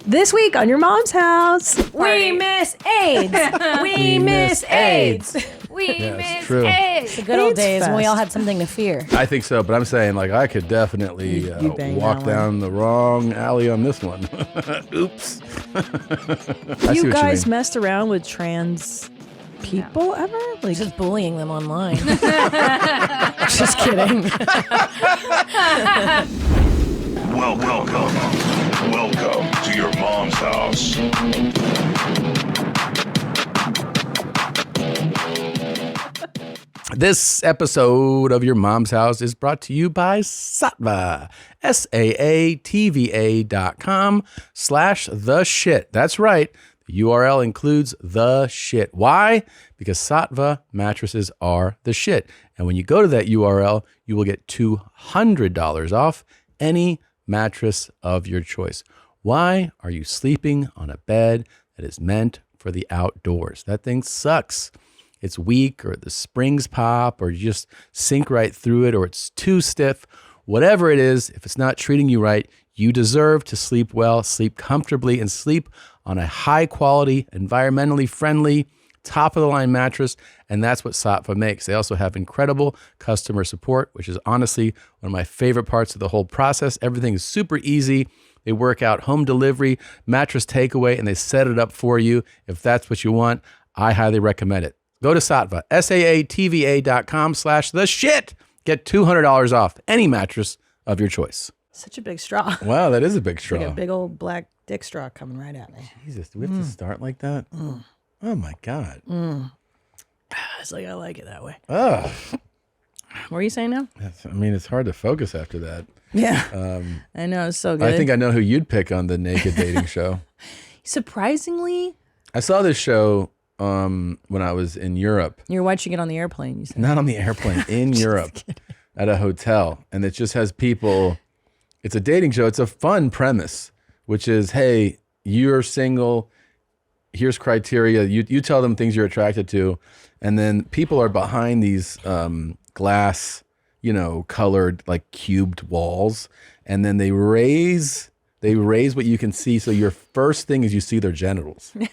This week on Your Mom's House, we miss AIDS. We miss AIDS. We miss AIDS. The good old AIDS days when we fest. all had something to fear. I think so, but I'm saying like I could definitely You banged walk that down the wrong alley on this one. Oops. you guys messed around with trans people ever? Like, Just bullying them online. Just kidding. Welcome to your mom's house. This episode of Your Mom's House is brought to you by Saatva, SAATVA.com/the shit. That's right. The URL includes the shit. Why? Because Saatva mattresses are the shit. And when you go to that URL, you will get $200 off any mattress of your choice. Why are you sleeping on a bed that is meant for the outdoors? That thing sucks. It's weak, or the springs pop, or you just sink right through it, or it's too stiff. Whatever it is, if it's not treating you right, you deserve to sleep well, sleep comfortably, and sleep on a high quality, environmentally friendly, top of the line mattress. And that's what Saatva makes. They also have incredible customer support, which is honestly one of my favorite parts of the whole process. Everything is super easy. They work out home delivery, mattress takeaway, and they set it up for you. If that's what you want, I highly recommend it. Go to Saatva, SAATVA.com/the shit. Get $200 off any mattress of your choice. such a big straw. Wow, that is a big straw. Like a big old black dick straw coming right at me. Jesus, do we have to start like that? Oh my God. It's like I like it that way. Oh, What were you saying now? I mean, it's hard to focus after that. Yeah. I know, it's so good. I think I know who you'd pick on the naked dating show. Surprisingly, I saw this show when I was in Europe. you're watching it on the airplane, you said. Not on the airplane, in Europe, at a hotel. And it just has people, it's a dating show. It's a fun premise, which is, hey, you're single. Here's criteria. You tell them things you're attracted to. And then people are behind these glass, colored, like cubed walls. And then they raise what you can see. So your first thing is you see their genitals. Yeah.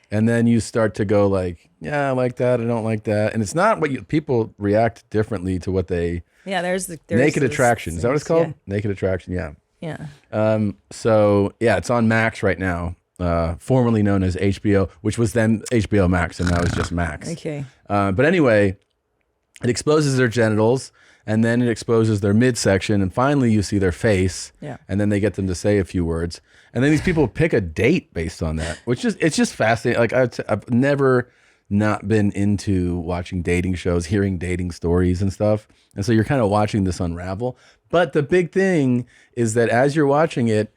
And then you start to go like, yeah, I like that. I don't like that. And it's not what people react differently to what they. Yeah, there's naked this attraction. Is that what it's called? Yeah. Naked attraction. Yeah. Yeah. So yeah, it's on Max right now, formerly known as HBO, which was then HBO Max, and now it's just Max. Okay. But anyway, it exposes their genitals, and then it exposes their midsection, and finally you see their face. Yeah. And then they get them to say a few words, and then these people pick a date based on that, which is it's just fascinating. Like I've never not been into watching dating shows, hearing dating stories and stuff, and so you're kind of watching this unravel. But the big thing is that as you're watching it,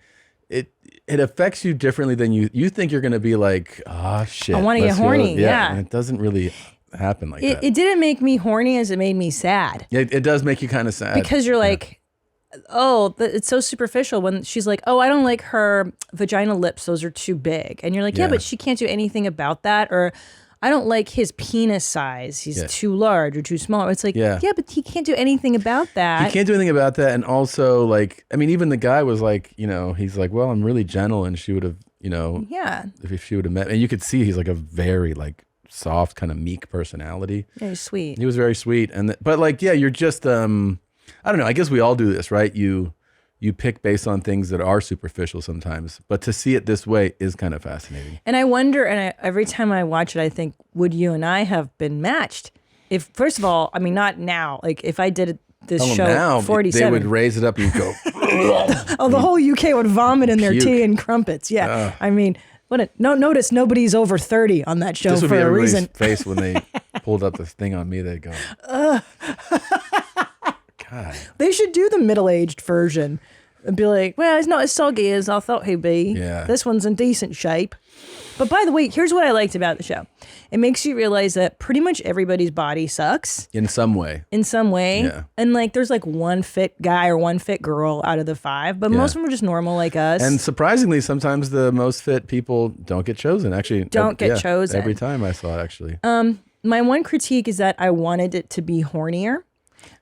it affects you differently than you think you're going to be like, oh shit, I want to get horny. Yeah. And it doesn't really happen like that. It didn't make me horny as it made me sad. It does make you kind of sad. Because you're like, oh, it's so superficial when she's like, oh, I don't like her vagina lips. Those are too big. And you're like, yeah, but she can't do anything about that. Or I don't like his penis size. He's too large or too small. It's like, yeah, but he can't do anything about that. He can't do anything about that. And also, like, I mean, even the guy was like, he's like, well, I'm really gentle. And she would have, if she would have met, and you could see he's like a very like soft, kind of meek personality. Yeah, he's sweet. He was very sweet. But like, yeah, you're just, I don't know. I guess we all do this, right? You pick based on things that are superficial sometimes, but to see it this way is kind of fascinating. And I wonder, every time I watch it, I think, would you and I have been matched? If, first of all, I mean, not now, like if I did this show now, 47. they would raise it up and go, the whole UK would vomit in their tea and crumpets. Yeah. I mean, notice nobody's over 30 on that show this would for be a everybody's reason. face when they pulled up this thing on me, they'd go, God. They should do the middle-aged version and be like, well, it's not as soggy as I thought he'd be. Yeah. This one's in decent shape. But by the way, here's what I liked about the show. It makes you realize that pretty much everybody's body sucks. In some way. Yeah. And like there's like one fit guy or one fit girl out of the 5, but most of them are just normal like us. And surprisingly, sometimes the most fit people don't get chosen. Actually, don't get chosen. Every time I saw it, actually. My one critique is that I wanted it to be hornier.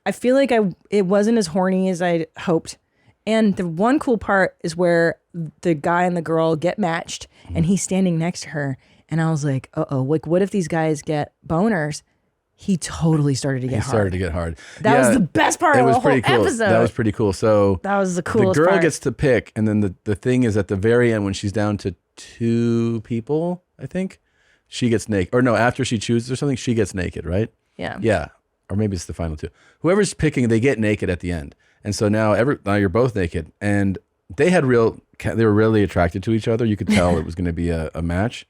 I feel like it wasn't as horny as I hoped. And the one cool part is where the guy and the girl get matched and he's standing next to her. And I was like, uh-oh, like what if these guys get boners? He totally started to get hard. He started to get hard. That was the best part of the whole episode. That was pretty cool. So that was the coolest The girl part. gets to pick, and then the thing is at the very end when she's down to 2 people, I think, she gets naked. Or no, after she chooses or something, she gets naked, right? Yeah. Yeah. Or maybe it's the final 2. Whoever's picking, they get naked at the end. And so now you're both naked. And they were really attracted to each other. You could tell it was going to be a match.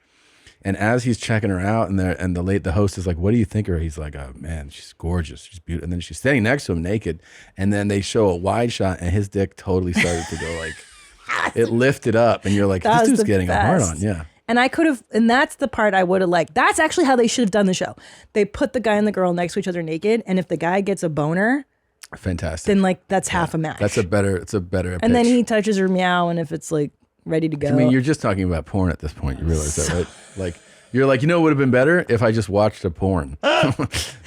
And as he's checking her out, and the host is like, "What do you think of her?" He's like, "Oh man, she's gorgeous, she's beautiful." And then she's standing next to him naked, and then they show a wide shot, and his dick totally started to go like, it lifted up, and you're like, "This dude's getting a hard on." Yeah. And I could have, and that's the part I would have liked. That's actually how they should have done the show. They put the guy and the girl next to each other naked, and if the guy gets a boner, fantastic. then like that's half a match. It's a better. And then he touches her meow, and if it's like ready to go. I mean, you're just talking about porn at this point. You realize that, right? Like, you're like, it would have been better if I just watched a porn. But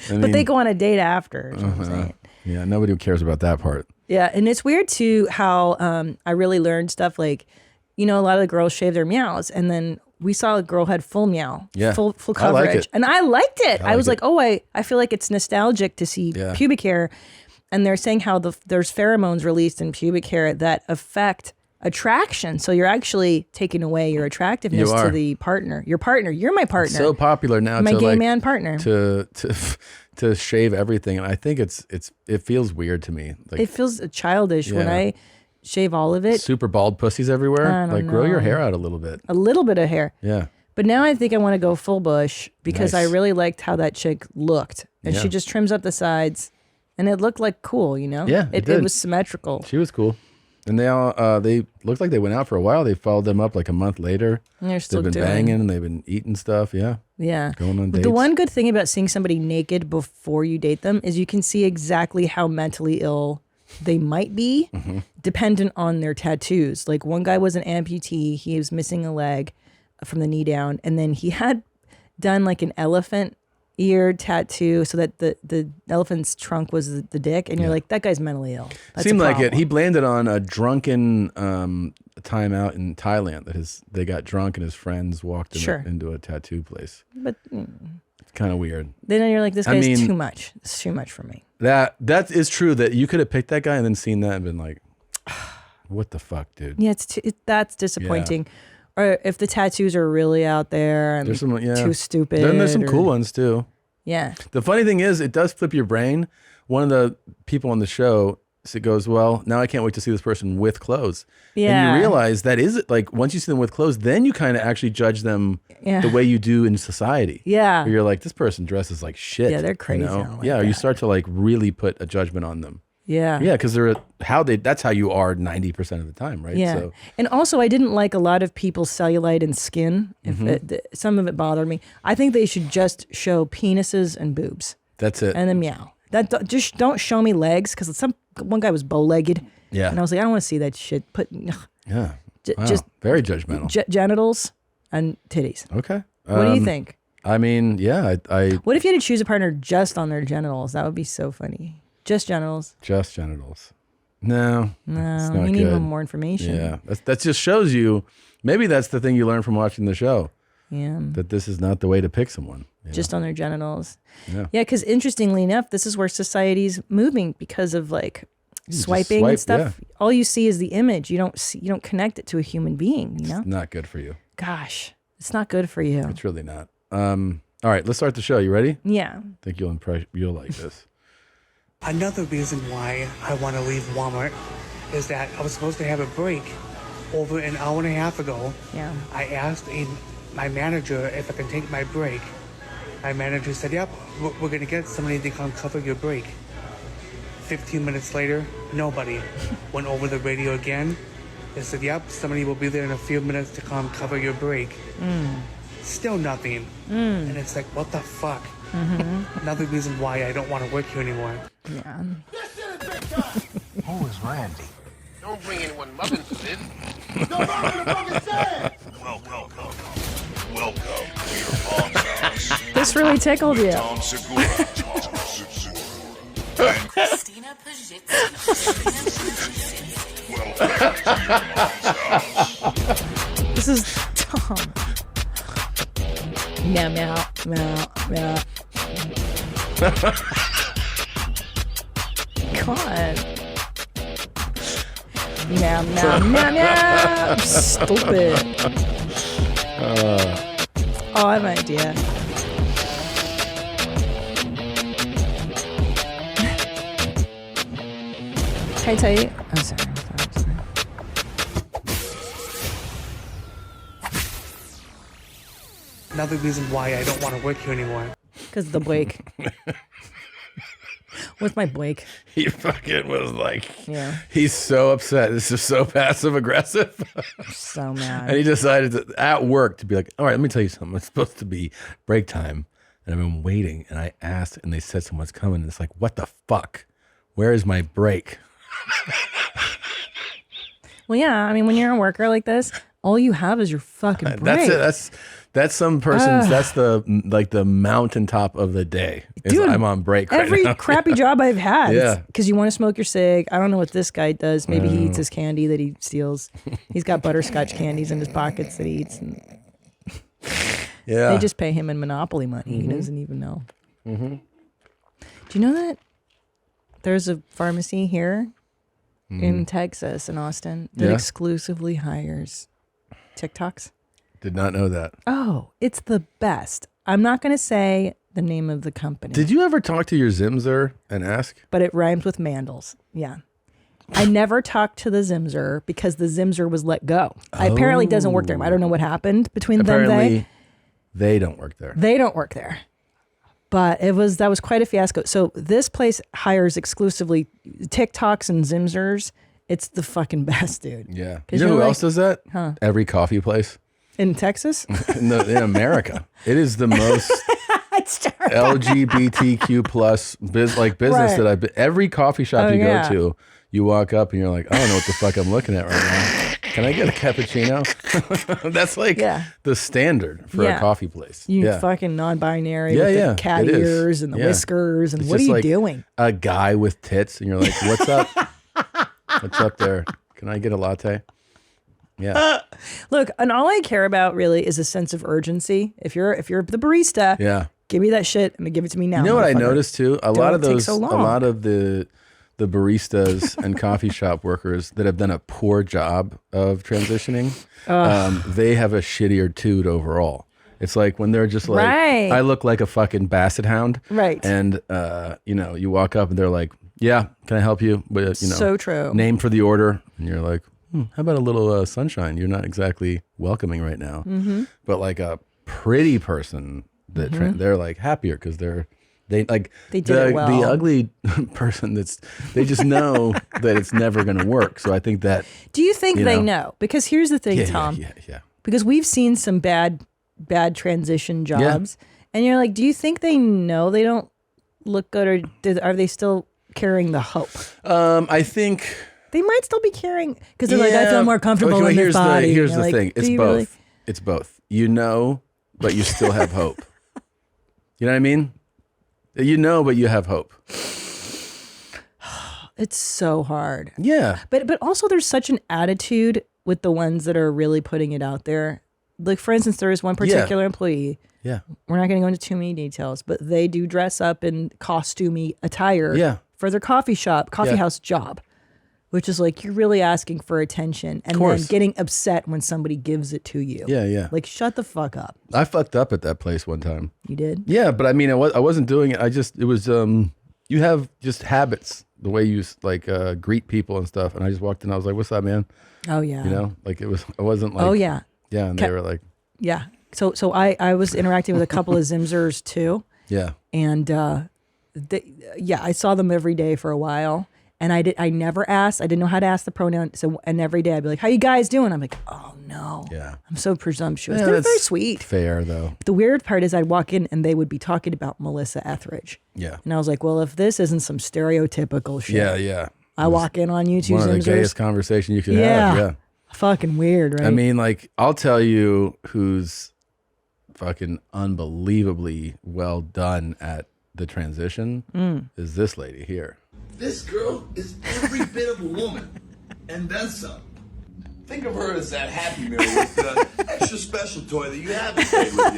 they go on a date after. Is what I'm saying. Yeah, nobody cares about that part. Yeah, and it's weird too how I really learned stuff like, a lot of the girls shave their meows, and then we saw a girl had full meow, full coverage, I like it. and I liked it. I was like, I feel like it's nostalgic to see pubic hair, and they're saying how there's pheromones released in pubic hair that affect attraction. So you're actually taking away your attractiveness to the partner. Your partner. You're my partner. It's so popular now. My gay man partner. To shave everything, and I think it feels weird to me. Like, it feels childish when I shave all of it. Super bald pussies everywhere. Like, grow your hair out a little bit. A little bit of hair. Yeah. But now I think I want to go full bush because I really liked how that chick looked, and she just trims up the sides, and it looked like cool. Yeah, it was symmetrical. She was cool. And they looked like they went out for a while. They followed them up like a month later. And they're still They've been banging and they've been eating stuff. Yeah. Yeah. Going on dates. The one good thing about seeing somebody naked before you date them is you can see exactly how mentally ill they might be, dependent on their tattoos. Like one guy was an amputee. He was missing a leg from the knee down. And then he had done like an elephant ear tattoo so that the elephant's trunk was the dick, and you're like, that guy's mentally ill. That's Seemed like it. He blamed it on a drunken time out in Thailand that they got drunk and his friends walked into a tattoo place. But it's kind of weird. Then you're like, this guy's too much. It's too much for me. That is true. That you could have picked that guy and then seen that and been like, what the fuck, dude? Yeah, that's disappointing. Yeah. Or if the tattoos are really out there and too stupid. Then there's some cool ones too. Yeah. The funny thing is, it does flip your brain. One of the people on the show goes, well, now I can't wait to see this person with clothes. Yeah. And you realize that is like, once you see them with clothes, then you kind of actually judge them the way you do in society. Yeah. Where you're like, this person dresses like shit. Yeah, they're crazy. You start to like really put a judgment on them. Yeah. Yeah, because that's how you are 90% of the time, right? Yeah. So. And also, I didn't like a lot of people's cellulite and skin. Some of it bothered me. I think they should just show penises and boobs. That's it. And then meow. Just don't show me legs, because one guy was bow-legged. Yeah. And I was like, I don't want to see that shit. Yeah. Just very judgmental. Genitals and titties. Okay. What do you think? I mean, yeah. What if you had to choose a partner just on their genitals? That would be so funny. Just genitals. Just genitals. No. You need more information. Yeah. That just shows you, maybe that's the thing you learn from watching the show. Yeah. That this is not the way to pick someone. Just on their genitals. Yeah. Yeah, because interestingly enough, this is where society's moving because of like swiping and stuff. Yeah. All you see is the image. You don't connect it to a human being, It's not good for you. Gosh, it's not good for you. It's really not. All right, let's start the show. You ready? Yeah. I think you'll like this. Another reason why I want to leave Walmart is that I was supposed to have a break over an hour and a half ago. Yeah. I asked my manager if I can take my break. My manager said, yep, we're going to get somebody to come cover your break. 15 minutes later, nobody. Went over the radio again. They said, yep, somebody will be there in a few minutes to come cover your break. Still nothing. And it's like, what the fuck? Another reason why I don't want to work here anymore. Yeah. Who is Randy? Don't bring anyone mother into this. Welcome to your mom's house. This really tickled you. Tom Segura. Christina Pajitsin. This is Tom. Meow, meow, meow, meow. God. Meow, meow, meow, meow. Stupid. Oh, I have an idea. Can I tell you? Oh, sorry. Another reason why I don't want to work here anymore. Because the Blake. What's my Blake? He fucking was like, Yeah. He's so upset. This is so passive aggressive. So mad. And he decided to, at work to be like, all right, let me tell you something. It's supposed to be break time. And I've been waiting. And I asked, and they said someone's coming. And it's like, what the fuck? Where is my break? Well, yeah. I mean, when you're a worker like this, all you have is your fucking break. That's it. That's some person's. That's the mountaintop of the day. Dude, I'm on break right every now. crappy job I've had. Yeah. Because you want to smoke your cig. I don't know what this guy does. Maybe he eats his candy that he steals. He's got butterscotch candies in his pockets that he eats. And Yeah. they just pay him in Monopoly money. He doesn't even know. Do you know that there's a pharmacy here in Texas, in Austin, that Yeah. exclusively hires TikToks? Did not know that. Oh, it's the best. I'm not going to say the name of the company. Did you ever talk to your Zimzer and ask? But it rhymes with Mandels. Yeah. I never talked to the Zimzer because the Zimzer was let go. Apparently doesn't work there. I don't know what happened between Apparently, they don't work there. They don't work there. But that was quite a fiasco. So this place hires exclusively TikToks and Zimzers. It's the fucking best, dude. Yeah. 'Cause You know you're who like- else does that? Huh. Every coffee place In Texas? in America. It is the most LGBTQ plus business Right. that I've been. Every coffee shop Oh, you yeah. go to, you walk up and you're like, I don't know what the fuck I'm looking at right now. Can I get a cappuccino? That's like Yeah. the standard for a Yeah. coffee place. You yeah. fucking non-binary Yeah, with yeah, the cat it is. ears and the Yeah. whiskers. And It's what are just you like doing? a guy with tits, and you're like, "What's up? What's up there? Can I get a latte?" Yeah, Look, and all I care about really is a sense of urgency. If you're the barista, yeah. give me that shit. I'm gonna give it to me now. You know what I motherfucker. noticed too? A lot of take those, so a long. lot of the baristas and coffee shop workers that have done a poor job of transitioning, they have a shittier toot overall. It's like when they're just like, Right. I look like a fucking basset hound, Right. And you walk up and they're like, "Yeah, can I help you?" But So true. Name for the order, and you're like, how about a little sunshine? You're not exactly welcoming right now, but like a pretty person that they're like happier because they did the, it well. the ugly person they just know that it's never going to work. So I think that Do you think you they know. know? Because here's the thing, yeah, Tom. yeah. Because we've seen some bad transition jobs, and you're like, do you think they know they don't look good, or are they still carrying the hope? I think They might still be carrying because they're like, I feel more comfortable in this body. Here's You're the like, thing. It's do you both. really? It's both. You know, but you still have hope. You know what I mean? You know, but you have hope. It's so hard. Yeah. But also there's such an attitude with the ones that are really putting it out there. Like, for instance, there is one particular employee. Yeah. We're not going to go into too many details, but they do dress up in costumey attire for their coffee house job, which is like, you're really asking for attention and then getting upset when somebody gives it to you. Yeah, yeah. Like, shut the fuck up. I fucked up at that place one time. You did? Yeah, but I mean, I wasn't doing it. It was, you have just habits, the way you like greet people and stuff. And I just walked in, I was like, what's up, man? Oh, yeah. You know, like it wasn't like, Oh, yeah. Yeah. And they were like, Yeah. So I was interacting with a couple of Zimzers too. yeah. And I saw them every day for a while. And I never asked. I didn't know how to ask the pronoun. So, and every day I'd be like, how you guys doing? I'm like, oh no. Yeah. I'm so presumptuous. Yeah, They're that's very sweet. Fair though. The weird part is I'd walk in and they would be talking about Melissa Etheridge. Yeah. And I was like, well, if this isn't some stereotypical shit. Yeah, yeah. I walk in on you two One of the Zimzers. gayest conversation you can have. Yeah. Fucking weird, right? I mean, like, I'll tell you who's fucking unbelievably well done at the transition is this lady here. This girl is every bit of a woman. and then some. Think of her as that Happy Meal with the extra special toy that you haven't played with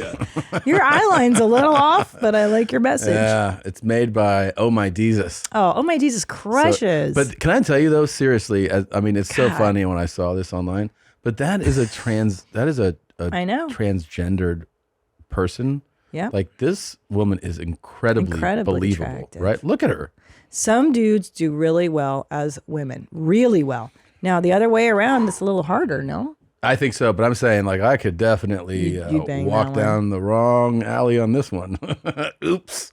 yet. Your eyeline's a little off, but I like your message. Yeah, it's made by Oh My Jesus. Oh My Jesus crushes. But can I tell you though, seriously, I mean, it's so funny when I saw this online, but that is a I know. transgendered person. Yeah. Like this woman is incredibly believable, attractive. right? Look at her. Some dudes do really well as women, really well. Now, the other way around, it's a little harder, no? I think so, but I'm saying like I could definitely You'd bang walk that down the wrong alley on this one. Oops.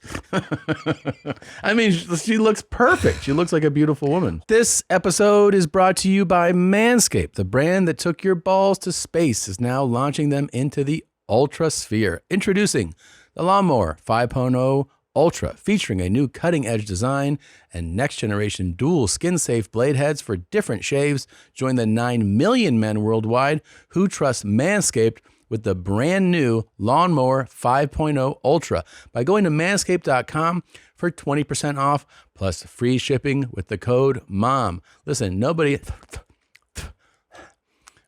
I mean, she looks perfect. She looks like a beautiful woman. This episode is brought to you by Manscaped. The brand that took your balls to space is now launching them into the Ultra Sphere. Introducing the Lawnmower 5.0 Ultra, featuring a new cutting-edge design and next-generation dual skin-safe blade heads for different shaves. Join the 9 million men worldwide who trust Manscaped with the brand new Lawnmower 5.0 Ultra by going to manscaped.com for 20% off plus free shipping with the code MOM. Listen, nobody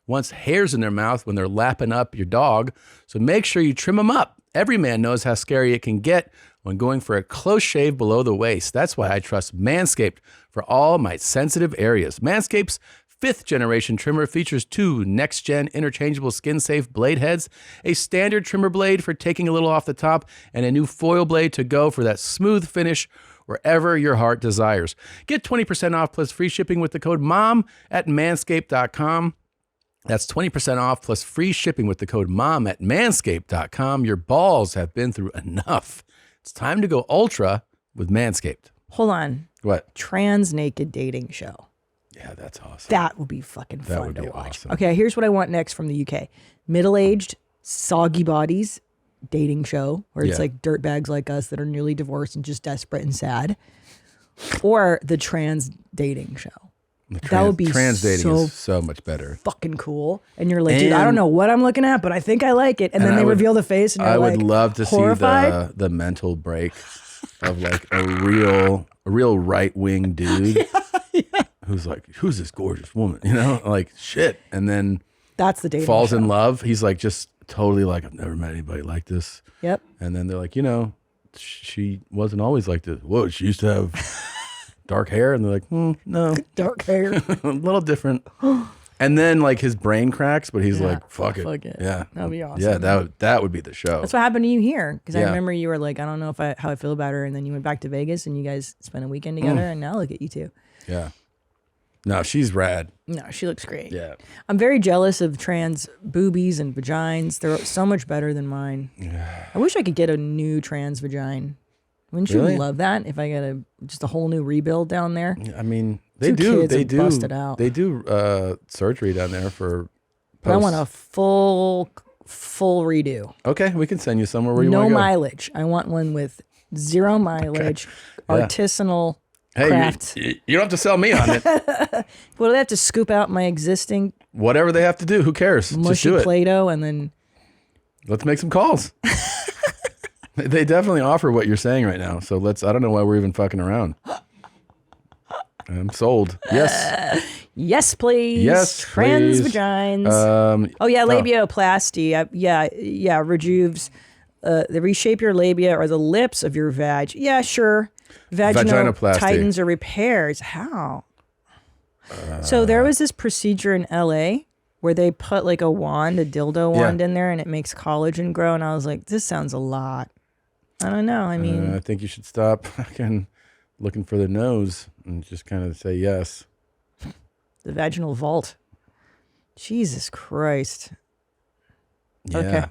wants hairs in their mouth when they're lapping up your dog, so make sure you trim them up. Every man knows how scary it can get when going for a close shave below the waist. That's why I trust Manscaped for all my sensitive areas. Manscaped's 5th generation trimmer features 2 next-gen interchangeable skin-safe blade heads, a standard trimmer blade for taking a little off the top, and a new foil blade to go for that smooth finish wherever your heart desires. Get 20% off plus free shipping with the code MOM at manscaped.com. That's 20% off plus free shipping with the code MOM at manscaped.com. Your balls have been through enough. It's time to go ultra with Manscaped. Hold on. What? Trans naked dating show. Yeah, that's awesome. That would be fucking That fun would to be watch. awesome. Okay, here's what I want next from the UK. Middle-aged, soggy bodies dating show where it's Yeah. like dirtbags like us that are newly divorced and just desperate and sad. Or the trans dating show. That would be trans dating so is so much better. fucking cool. And you're like, dude, I don't know what I'm looking at, but I think I like it. And then they reveal the face and you're I like, would love to horrified? see the mental break of like a real right wing dude who's like, who's this gorgeous woman? You know, like shit. And then That's the dating falls show. in love. He's like just totally like, I've never met anybody like this. Yep. And then they're like, you know, she wasn't always like this. Whoa, she used to have dark hair. And they're like, no, Dark hair. a little different. And then like his brain cracks, but he's Yeah, like, fuck it. Yeah. That'd be awesome. Yeah, that would be the show. That's what happened to you here. Because I Yeah. remember you were like, I don't know how I feel about her. And then you went back to Vegas and you guys spent a weekend together. And now look at you two. Yeah. No, she's rad. No, she looks great. Yeah. I'm very jealous of trans boobies and vagines. They're so much better than mine. I wish I could get a new trans vagina. Wouldn't you Really? love that if I got just a whole new rebuild down there? I mean, they Two do. kids They and do. bust it out. They do surgery down there for. But I want a posts. full redo. Okay, we can send you somewhere where you No want to go. mileage. I want one with 0 mileage, Yeah. artisanal Hey, craft. you don't have to sell me on it. Well, they have to scoop out my existing Whatever they have to do, who cares? Just mushy do it. Play-Doh and then Let's make some calls. They definitely offer what you're saying right now. So let's. I don't know why we're even fucking around. I'm sold. Yes. yes, please. Yes, Trans please. vagines. Oh yeah, labioplasty. Yeah, rejuves. They reshape your labia or the lips of your vag. Yeah, sure. Vaginal Vaginoplasty. tightens or repairs. How? So there was this procedure in LA where they put like a dildo wand in there and it makes collagen grow. And I was like, this sounds a lot. I don't know. I mean, I think you should stop fucking looking for the nose and just kind of say yes. the vaginal vault. Jesus Christ. Yeah. Okay.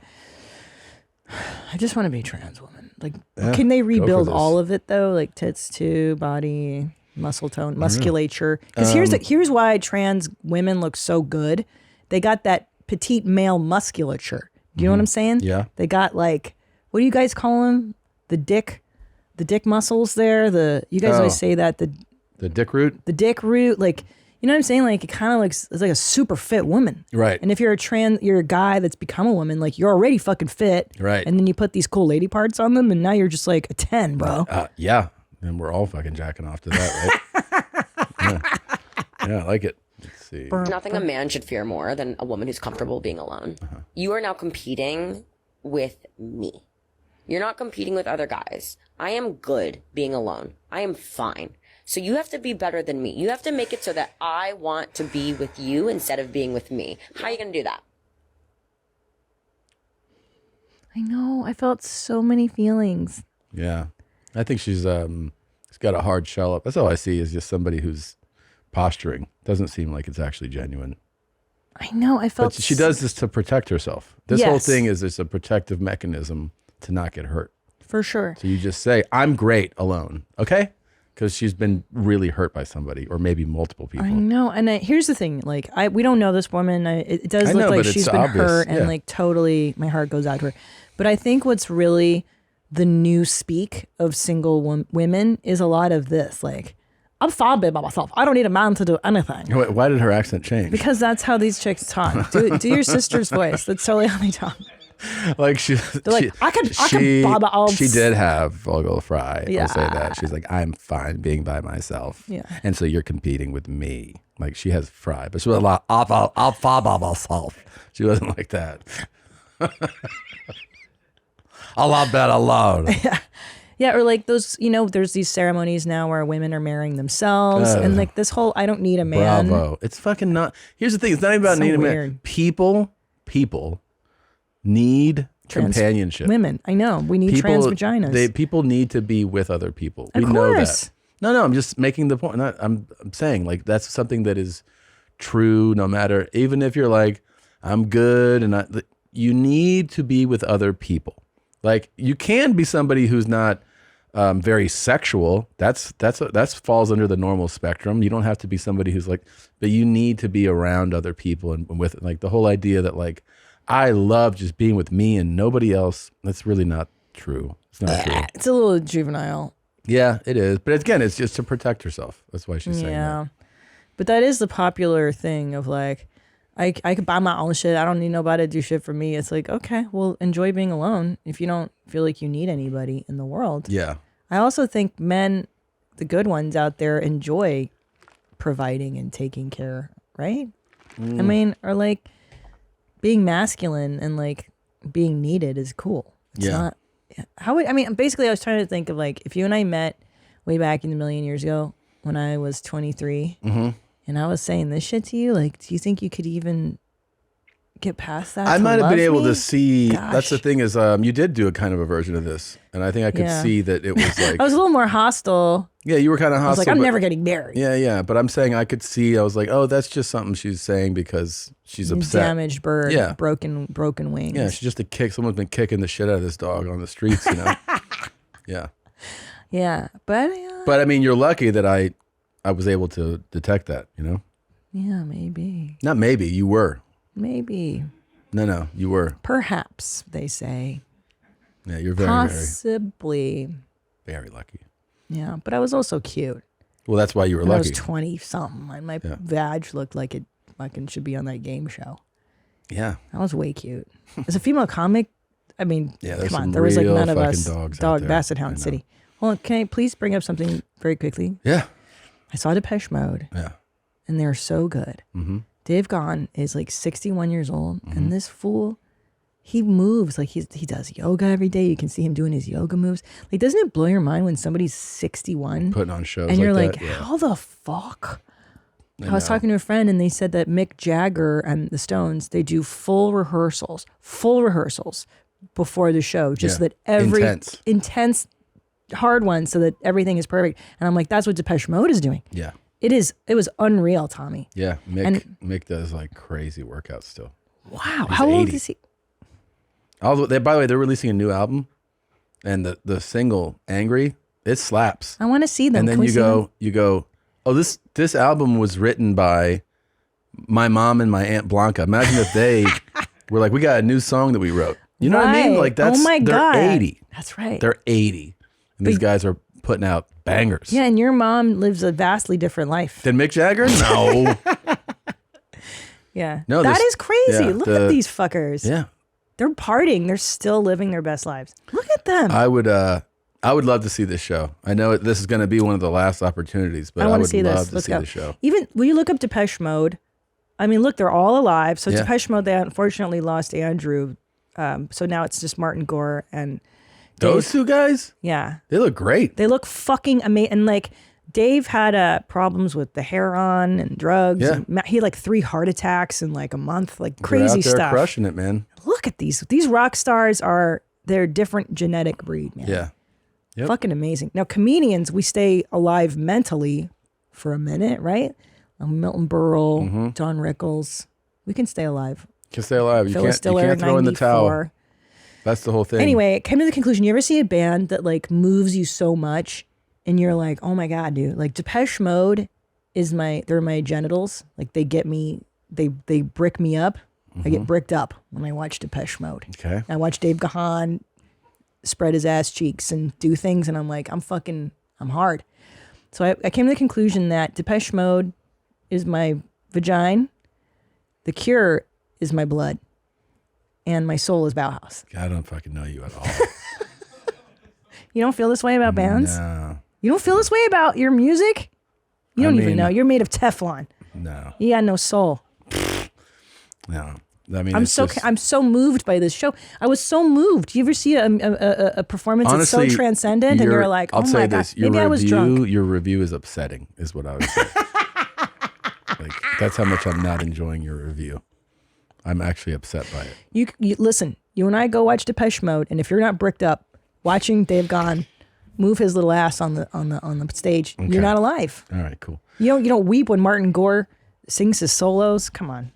I just want to be a trans woman. Like, Yeah, can they go for rebuild this. all of it though? Like tits too, body, muscle tone, musculature. Because here's why trans women look so good. They got that petite male musculature. Do you know what I'm saying? Yeah. They got like, what do you guys call them? The dick muscles there. You guys always say that The dick root. the dick root. Like, you know what I'm saying? Like it kind of looks it's like a super fit woman. Right. And if you're a guy that's become a woman, like you're already fucking fit. Right. And then you put these cool lady parts on them and now you're just like a 10, bro. Yeah. And we're all fucking jacking off to that, right? Yeah, I like it. Let's see. Nothing a man should fear more than a woman who's comfortable being alone. You are now competing with me. You're not competing with other guys. I am good being alone. I am fine. So you have to be better than me. You have to make it so that I want to be with you instead of being with me. How are you going to do that? I know. I felt so many feelings. Yeah. I think she's got a hard shell up. That's all I see is just somebody who's posturing. Doesn't seem like it's actually genuine. I know. I felt. But she does this to protect herself. This whole thing is it's a protective mechanism to not get hurt. For sure. So you just say, I'm great alone. Okay? Because she's been really hurt by somebody or maybe multiple people. I know. And here's the thing. Like, we don't know this woman. It does look like she's been hurt and like totally my heart goes out to her. But I think what's really the new speak of single women is a lot of this. Like, I'm fine by myself. I don't need a man to do anything. Why did her accent change? Because that's how these chicks talk. Do your sister's voice. That's totally how they talk. Like she did have vulgar fry. Yeah. I'll say that. She's like, I'm fine being by myself. Yeah. And so you're competing with me. Like she has fry, but she was like, I'll fly by myself. She wasn't like that. A lot better alone. Yeah, or like those, there's these ceremonies now where women are marrying themselves, and like this whole I don't need a man. Bravo. It's fucking not. Here's the thing. It's not even about needing a man. People need companionship. Women, I know. We need trans vaginas. People need to be with other people. Of We know course. that. No, I'm just making the point. I'm saying like that's something that is true no matter, even if you're like, I'm good and you need to be with other people. Like you can be somebody who's not very sexual. That's falls under the normal spectrum. You don't have to be somebody who's like, but you need to be around other people and with like the whole idea that like I love just being with me and nobody else. That's really not true. It's not true. It's a little juvenile. Yeah, it is. But again, it's just to protect herself. That's why she's saying that. But that is the popular thing of like, I could buy my own shit. I don't need nobody to do shit for me. It's like, okay, well, enjoy being alone if you don't feel like you need anybody in the world. Yeah. I also think men, the good ones out there, enjoy providing and taking care, right? I mean, or like being masculine and like being needed is cool. It's not. Basically, I was trying to think of like if you and I met way back in a million years ago when I was 23. And I was saying this shit to you, like, do you think you could even get past that? I might have been able to see. Gosh. That's the thing is, you did do a kind of a version of this, and I think I could see that it was like I was a little more hostile. Yeah, you were kind of hostile. I was like, I'm never getting married. Yeah, but I'm saying I could see. I was like, oh, that's just something she's saying because she's upset. Damaged bird. Yeah, broken wings. Yeah, she's just a kick. Someone's been kicking the shit out of this dog on the streets. Yeah. Yeah, but I mean, you're lucky that I was able to detect that, Yeah, maybe. Not maybe, you were. Maybe. No, you were. Perhaps, they say. Yeah, you're very, possibly. very lucky. Yeah, but I was also cute. Well, that's why you were lucky. I was 20-something, and my vag looked like it fucking should be on that game show. Yeah. I was way cute. As a female comic, I mean, come on, there was like none of us. Dog Basset Hound City. Well, can I please bring up something very quickly? Yeah. I saw Depeche Mode. Yeah. And they're so good. Mm-hmm. Dave Gahan is like 61 years old, and this fool, he moves like he does yoga every day. You can see him doing his yoga moves. Like, doesn't it blow your mind when somebody's 61 putting on shows and you're like, that? how the fuck? I was talking to a friend, and they said that Mick Jagger and the Stones, they do full rehearsals before the show, just so that every intense hard one, so that everything is perfect. And I'm like, that's what Depeche Mode is doing. Yeah. It was unreal, Tommy. Yeah, Mick does like crazy workouts still. Wow, He's how 80. old is he? By the way, they're releasing a new album, and the single "Angry" it slaps. I want to see them. And then you go, oh, this album was written by my mom and my Aunt Blanca. Imagine if they were like, we got a new song that we wrote. You know what I mean? Like that's they're 80. That's right. They're 80, and these guys are putting out bangers. Yeah, and your mom lives a vastly different life than Mick Jagger. No. Yeah. No, that is crazy. Yeah, Look at these fuckers. Yeah. They're partying. They're still living their best lives. Look at them. I I would love to see this show. I know this is going to be one of the last opportunities, but I would love to see the show. Even when you look up Depeche Mode, I mean, look, they're all alive. So Depeche Mode, they unfortunately lost Andrew. So now it's just Martin Gore and Dave. Those two guys? Yeah. They look great. They look fucking amazing. And like Dave had problems with the heroin and drugs. Yeah. And he had like 3 heart attacks in like a month, like crazy They're out there stuff. crushing it, man. Look at these. These rock stars they're a different genetic breed, man. Yeah. Yep. Fucking amazing. Now, comedians, we stay alive mentally for a minute, right? Milton Berle, Don Rickles. We can stay alive. You can stay alive. You Phyllis can't Diller, throw in the 94. towel. That's the whole thing. Anyway, I came to the conclusion. You ever see a band that like moves you so much and you're like, oh my God, dude. Like Depeche Mode they're my genitals. Like they get me, they brick me up. I get bricked up when I watch Depeche Mode. Okay. I watch Dave Gahan spread his ass cheeks and do things and I'm like, I'm hard. So I came to the conclusion that Depeche Mode is my vagina, The Cure is my blood, and my soul is Bauhaus. I don't fucking know you at all. You don't feel this way about bands? No. You don't feel this way about your music? You don't even know. You're made of Teflon. No. You got no soul. No. I mean, I'm so moved by this show. I was so moved. You ever see a performance that's so transcendent and you're like, oh my God, maybe I was drunk. Your review is upsetting, is what I would say. Like, that's how much I'm not enjoying your review. I'm actually upset by it. You listen, you and I go watch Depeche Mode, and if you're not bricked up watching Dave Gahan move his little ass on the stage, you're not alive. All right, cool. You don't weep when Martin Gore sings his solos. Come on.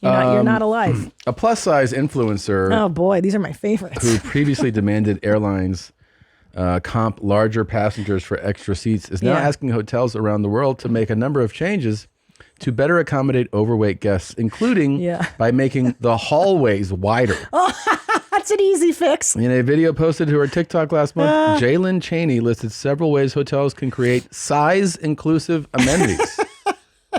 You're not alive. A plus-size influencer. Oh boy, these are my favorites. Who previously demanded airlines comp larger passengers for extra seats is now asking hotels around the world to make a number of changes to better accommodate overweight guests, including by making the hallways wider. That's an easy fix. In a video posted to her TikTok last month, Jalen Chaney listed several ways hotels can create size-inclusive amenities.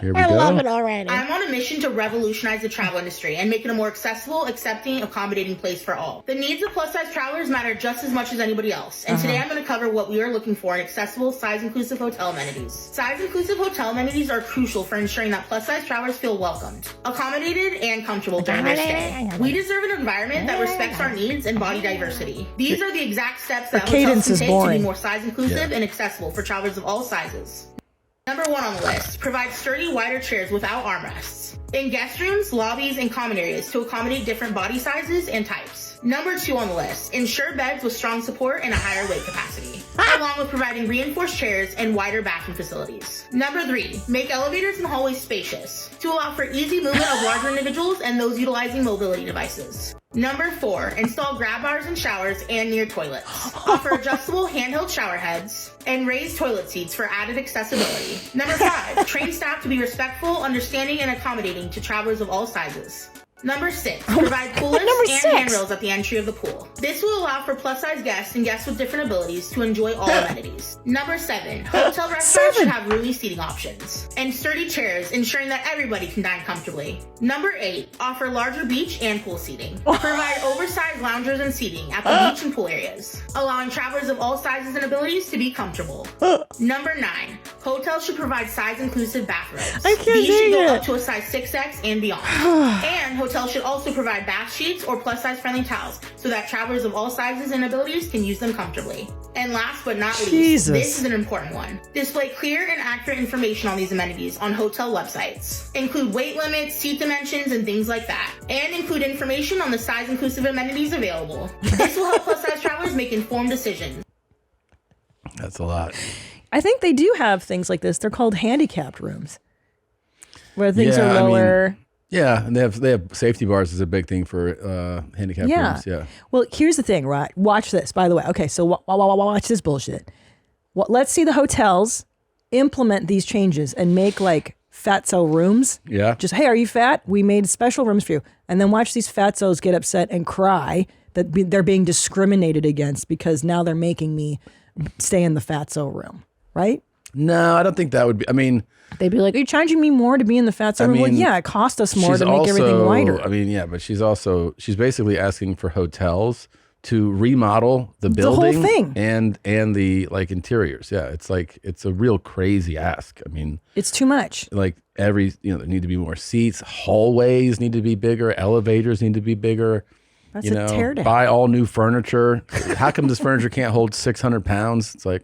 Here we go. I love it already. I'm on a mission to revolutionize the travel industry and make it a more accessible, accepting, accommodating place for all. The needs of plus-size travelers matter just as much as anybody else. And today I'm going to cover what we are looking for in accessible, size-inclusive hotel amenities. Size-inclusive hotel amenities are crucial for ensuring that plus-size travelers feel welcomed, accommodated, and comfortable during their stay. We deserve an environment that respects our needs and body diversity. These are the exact steps that hotels can take to be more size-inclusive and accessible for travelers of all sizes. Number 1 on the list, provide sturdy, wider chairs without armrests in guest rooms, lobbies, and common areas to accommodate different body sizes and types. Number 2 on the list, ensure beds with strong support and a higher weight capacity, along with providing reinforced chairs and wider bathroom facilities. Number 3, make elevators and hallways spacious to allow for easy movement of larger individuals and those utilizing mobility devices. Number 4, install grab bars in showers and near toilets. Offer adjustable handheld shower heads and raised toilet seats for added accessibility. Number 5, train staff to be respectful, understanding, and accommodating to travelers of all sizes. Number 6, provide pool lifts and handrails at the entry of the pool. This will allow for plus-size guests and guests with different abilities to enjoy all amenities. Number 7, hotel restaurants should have roomy seating options and sturdy chairs, ensuring that everybody can dine comfortably. Number 8, offer larger beach and pool seating. Provide oversized loungers and seating at the beach and pool areas, allowing travelers of all sizes and abilities to be comfortable. Number 9, hotels should provide size-inclusive bathrobes. These should go up to a size 6X and beyond. And hotels should also provide bath sheets or plus-size friendly towels so that travelers of all sizes and abilities can use them comfortably. And last but not least, this is an important one. Display clear and accurate information on these amenities on hotel websites. Include weight limits, seat dimensions, and things like that. And include information on the size-inclusive amenities available. This will help plus-size travelers make informed decisions. That's a lot. I think they do have things like this. They're called handicapped rooms, where things are lower. Yeah, and they have safety bars is a big thing for handicapped rooms. Yeah. Well, here's the thing, right? Watch this, by the way. Okay, so watch this bullshit. Let's see the hotels implement these changes and make like fatso rooms. Yeah. Just, hey, are you fat? We made special rooms for you. And then watch these fatzos get upset and cry that they're being discriminated against because now they're making me stay in the fatso room, right? No, I don't think that would be. I mean, they'd be like, are you charging me more to be in the fatso room? Well, yeah, it cost us more to make everything wider. I mean, yeah, but she's basically asking for hotels to remodel the building whole thing. and the like interiors. Yeah, it's like it's a real crazy ask. I mean, it's too much. Like there need to be more seats, hallways need to be bigger, elevators need to be bigger. That's a tear down. Buy all new furniture. How come this furniture can't hold 600 pounds? It's like,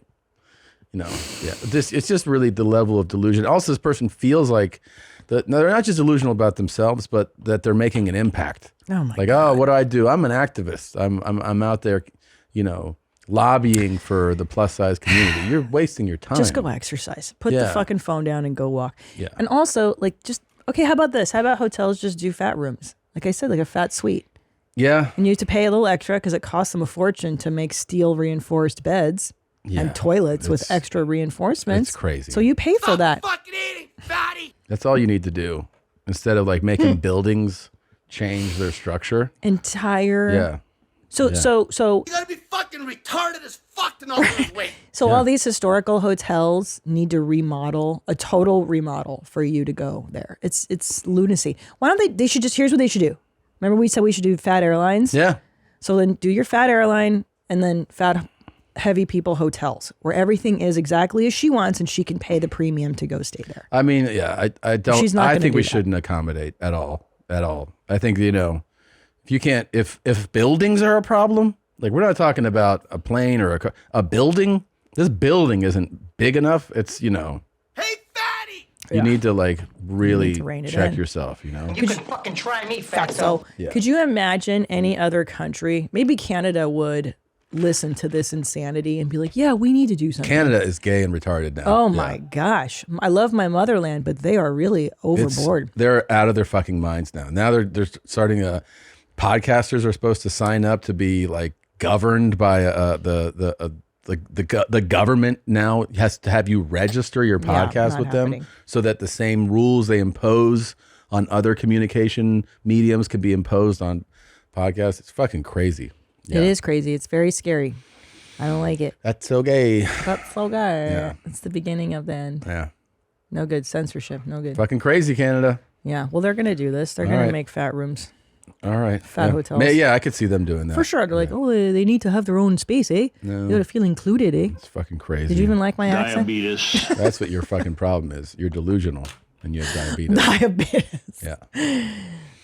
it's just really the level of delusion. Also, this person feels like they're not just delusional about themselves, but that they're making an impact. Oh my God. God. Oh, what do I do? I'm an activist. I'm out there, lobbying for the plus size community. You're wasting your time. Just go exercise. Put the fucking phone down and go walk. Yeah. And also, okay, how about this? How about hotels just do fat rooms? Like I said, like a fat suite. Yeah. And you have to pay a little extra because it costs them a fortune to make steel reinforced beds and toilets with extra reinforcements. It's crazy. So you pay for that. Fucking eating, fatty. That's all you need to do. Instead of like making buildings change their structure. Yeah. So You gotta be fucking retarded as fuck to know this weight. So all these historical hotels need to remodel, a total remodel for you to go there. It's lunacy. Why don't they should just, here's what they should do. Remember we said we should do fat airlines? Yeah. So then do your fat airline and then fat heavy people hotels where everything is exactly as she wants and she can pay the premium to go stay there. I mean, yeah, I don't, She's not I gonna think do we that. shouldn't accommodate at all. I think, if you can't, if buildings are a problem, like we're not talking about a plane or a building, this building isn't big enough. It's, you need to like really check yourself, You can fucking try me, fatso. Could you imagine any other country, maybe Canada would listen to this insanity and be like, yeah, we need to do something. Canada is gay and retarded now. Oh my gosh. I love my motherland, but they are really overboard. They're out of their fucking minds now. Now they're starting podcasters are supposed to sign up to be like governed by the government now has to have you register your podcast with them so that the same rules they impose on other communication mediums can be imposed on podcasts. It's fucking crazy. Yeah. It is crazy. It's very scary. I don't like it. That's so gay. That's so gay. Yeah. It's the beginning of the end. Yeah. No good. Censorship. No good. Fucking crazy, Canada. Yeah. Well, they're going to do this. They're going to make fat rooms. All right. Fat hotels. Yeah, I could see them doing that. For sure. They're like, oh, they need to have their own space, eh? No. They got to feel included, eh? It's fucking crazy. Did you even like my accent? Diabetes. That's what your fucking problem is. You're delusional and you have diabetes. Diabetes. Yeah.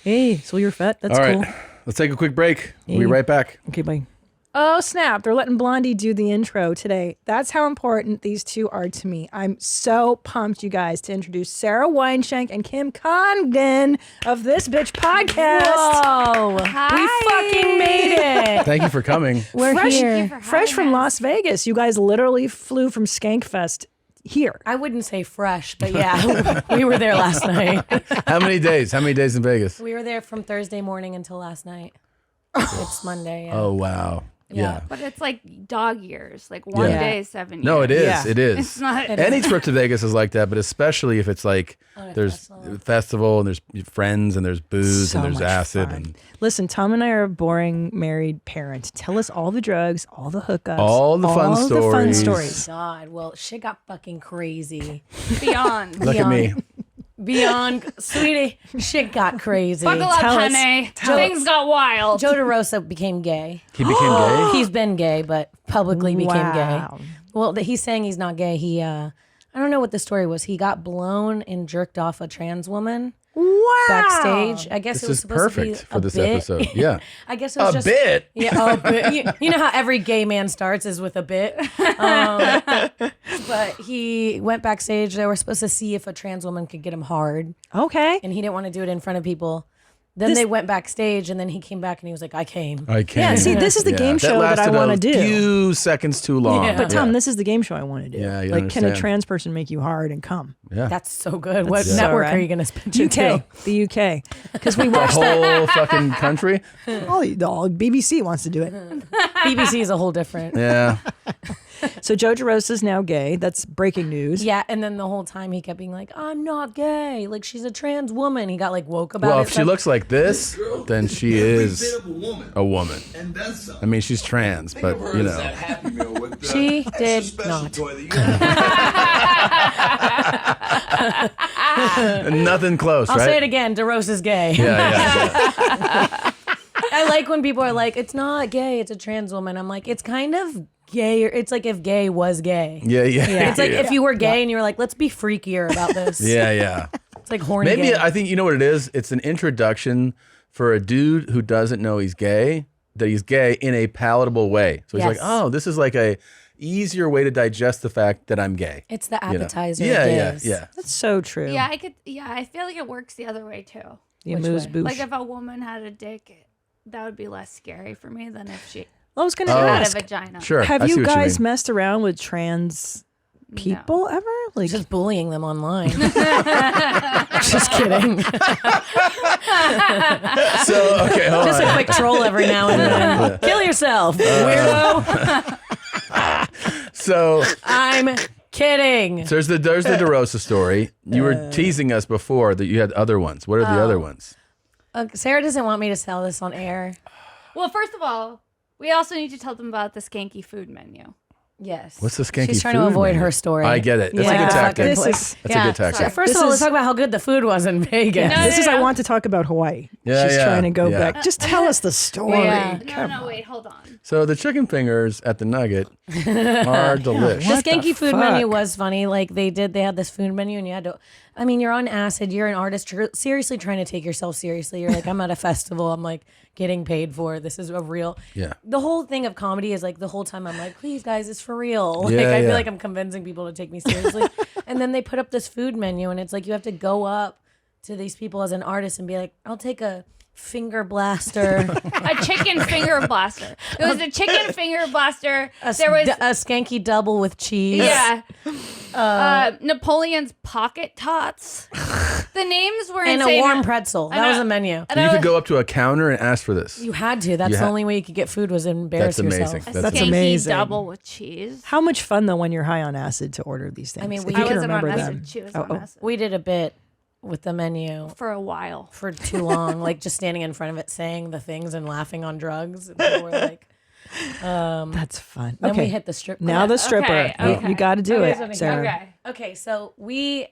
Hey, so you're fat. That's All right. cool. Let's take a quick break. We'll be right back. Okay, bye. Oh, snap. They're letting Blondie do the intro today. That's how important these two are to me. I'm so pumped, you guys, to introduce Sara Weinshenk and Kim Congdon of This Bitch Podcast. Whoa. Hi. We fucking made it. Thank you for coming. We're here. Fresh from Las Vegas. You guys literally flew from Skankfest here. I wouldn't say fresh, but yeah, we were there last night. How many days? How many days in Vegas? We were there from Thursday morning until last night. It's Monday. Yeah. Oh, wow. Yeah. But it's like dog years. Like one day is 7 years. No, it is. Yeah. It is. It's not. Any trip to Vegas is like that, but especially if it's like there's a festival and there's friends and there's booze So and there's much acid fun. and Listen, Tom and I are a boring married parent. Tell us all the drugs, all the hookups, all the fun all the fun stories. stories. God, well, shit got fucking crazy. Beyond. Look at me. Beyond, sweetie, shit got crazy. Buckle up, Tell us. honey. Things got wild. Joe DeRosa became gay. He became gay? He's been gay, but publicly became Wow. gay. Well, he's saying he's not gay. He, I don't know what the story was. He got blown and jerked off a trans woman. Wow. Backstage. I guess This it was is supposed to be perfect for a this bit. episode. Yeah. I guess it was A just bit? Yeah, a bit. You know how every gay man starts is with a bit. But he went backstage. They were supposed to see if a trans woman could get him hard, Okay. and he didn't want to do it in front of people. Then they went backstage, and then he came back and he was like, "I came." I can't. Yeah, see, this is the game show that I lasted want to a do. few seconds too long. Yeah. But Tom, this is the game show I want to do. Yeah, you like, can a understand. trans person make you hard and come? Yeah. That's so good. What so network rad. are you going to spend it to? UK, the UK, because we The watched that. whole fucking country? All BBC wants to do it. BBC is a whole different. Yeah. So Joe DeRosa's now gay. That's breaking news. Yeah, and then the whole time he kept being like, "I'm not gay. Like she's a trans woman." He got like woke about Well, it. if she looks like this, then she is a woman. And then some. I mean, she's trans, Think but of her you as know. that Happy Meal with the She extra did special not. toy that you have. Nothing close, I'll right? say it again. DeRosa's gay. Yeah. I like when people are like, it's not gay, it's a trans woman. I'm like, it's kind of gay. It's like if gay was gay. Yeah. It's like if you were gay and you were like, let's be freakier about this. Yeah. It's like horny Maybe gay. I think you know what it is. It's an introduction for a dude who doesn't know he's gay, that he's gay in a palatable way. So he's like, oh, this is like a easier way to digest the fact that I'm gay. It's the appetizer. Yeah. That's so true. Yeah, I feel like it works the other way too. Like if a woman had a dick, that would be less scary for me than if she I was going to had a ask. vagina. Sure. Have you guys messed around with trans people ever? Like just bullying them online. Just kidding. So okay, hold Just on. a quick troll every now and then. Kill yourself, weirdo. So I'm kidding. So there's the DeRosa story. You were teasing us before that you had other ones. What are the other ones? Sarah doesn't want me to sell this on air. Well, first of all, we also need to tell them about the skanky food menu. Yes. What's the skanky She's trying to food avoid menu? her story. I get it. That's a good tactic. That's a good tactic. So first of all, let's talk about how good the food was in Vegas. I want to talk about Hawaii. Yeah, She's yeah, trying to go yeah. back. Just tell us the story. No, wait, hold on. So the chicken fingers at the Nugget are delish. The skanky food menu was funny. Like they had this food menu and you had to, I mean, you're on acid, you're an artist, you're seriously trying to take yourself seriously. You're like, I'm at a festival, I'm like getting paid for, this is a real. Yeah. The whole thing of comedy is like the whole time I'm like, please guys, it's for real. Like Yeah, I feel yeah. like I'm convincing people to take me seriously. And then they put up this food menu and it's like, you have to go up to these people as an artist and be like, I'll take a finger blaster. A chicken finger blaster. It was a chicken finger blaster. There was a skanky double with cheese. Yeah. Napoleon's pocket tots. The names were And insane. a warm pretzel. That was the menu. So you could go up to a counter and ask for this. You had to. That's You the had- only way you could get food was embarrass That's amazing. yourself. That's Skanky amazing. double with cheese. How much fun though when you're high on acid to order these things. I mean, If we- you I can wasn't on remember acid. them. She was on acid. We did a bit with the menu For a while. for too long, like just standing in front of it saying the things and laughing on drugs. And people were like, That's fun. then Okay. we hit the strip club. Now the stripper. Okay. You got to do Okay, it, Sarah. Okay. Okay, so we.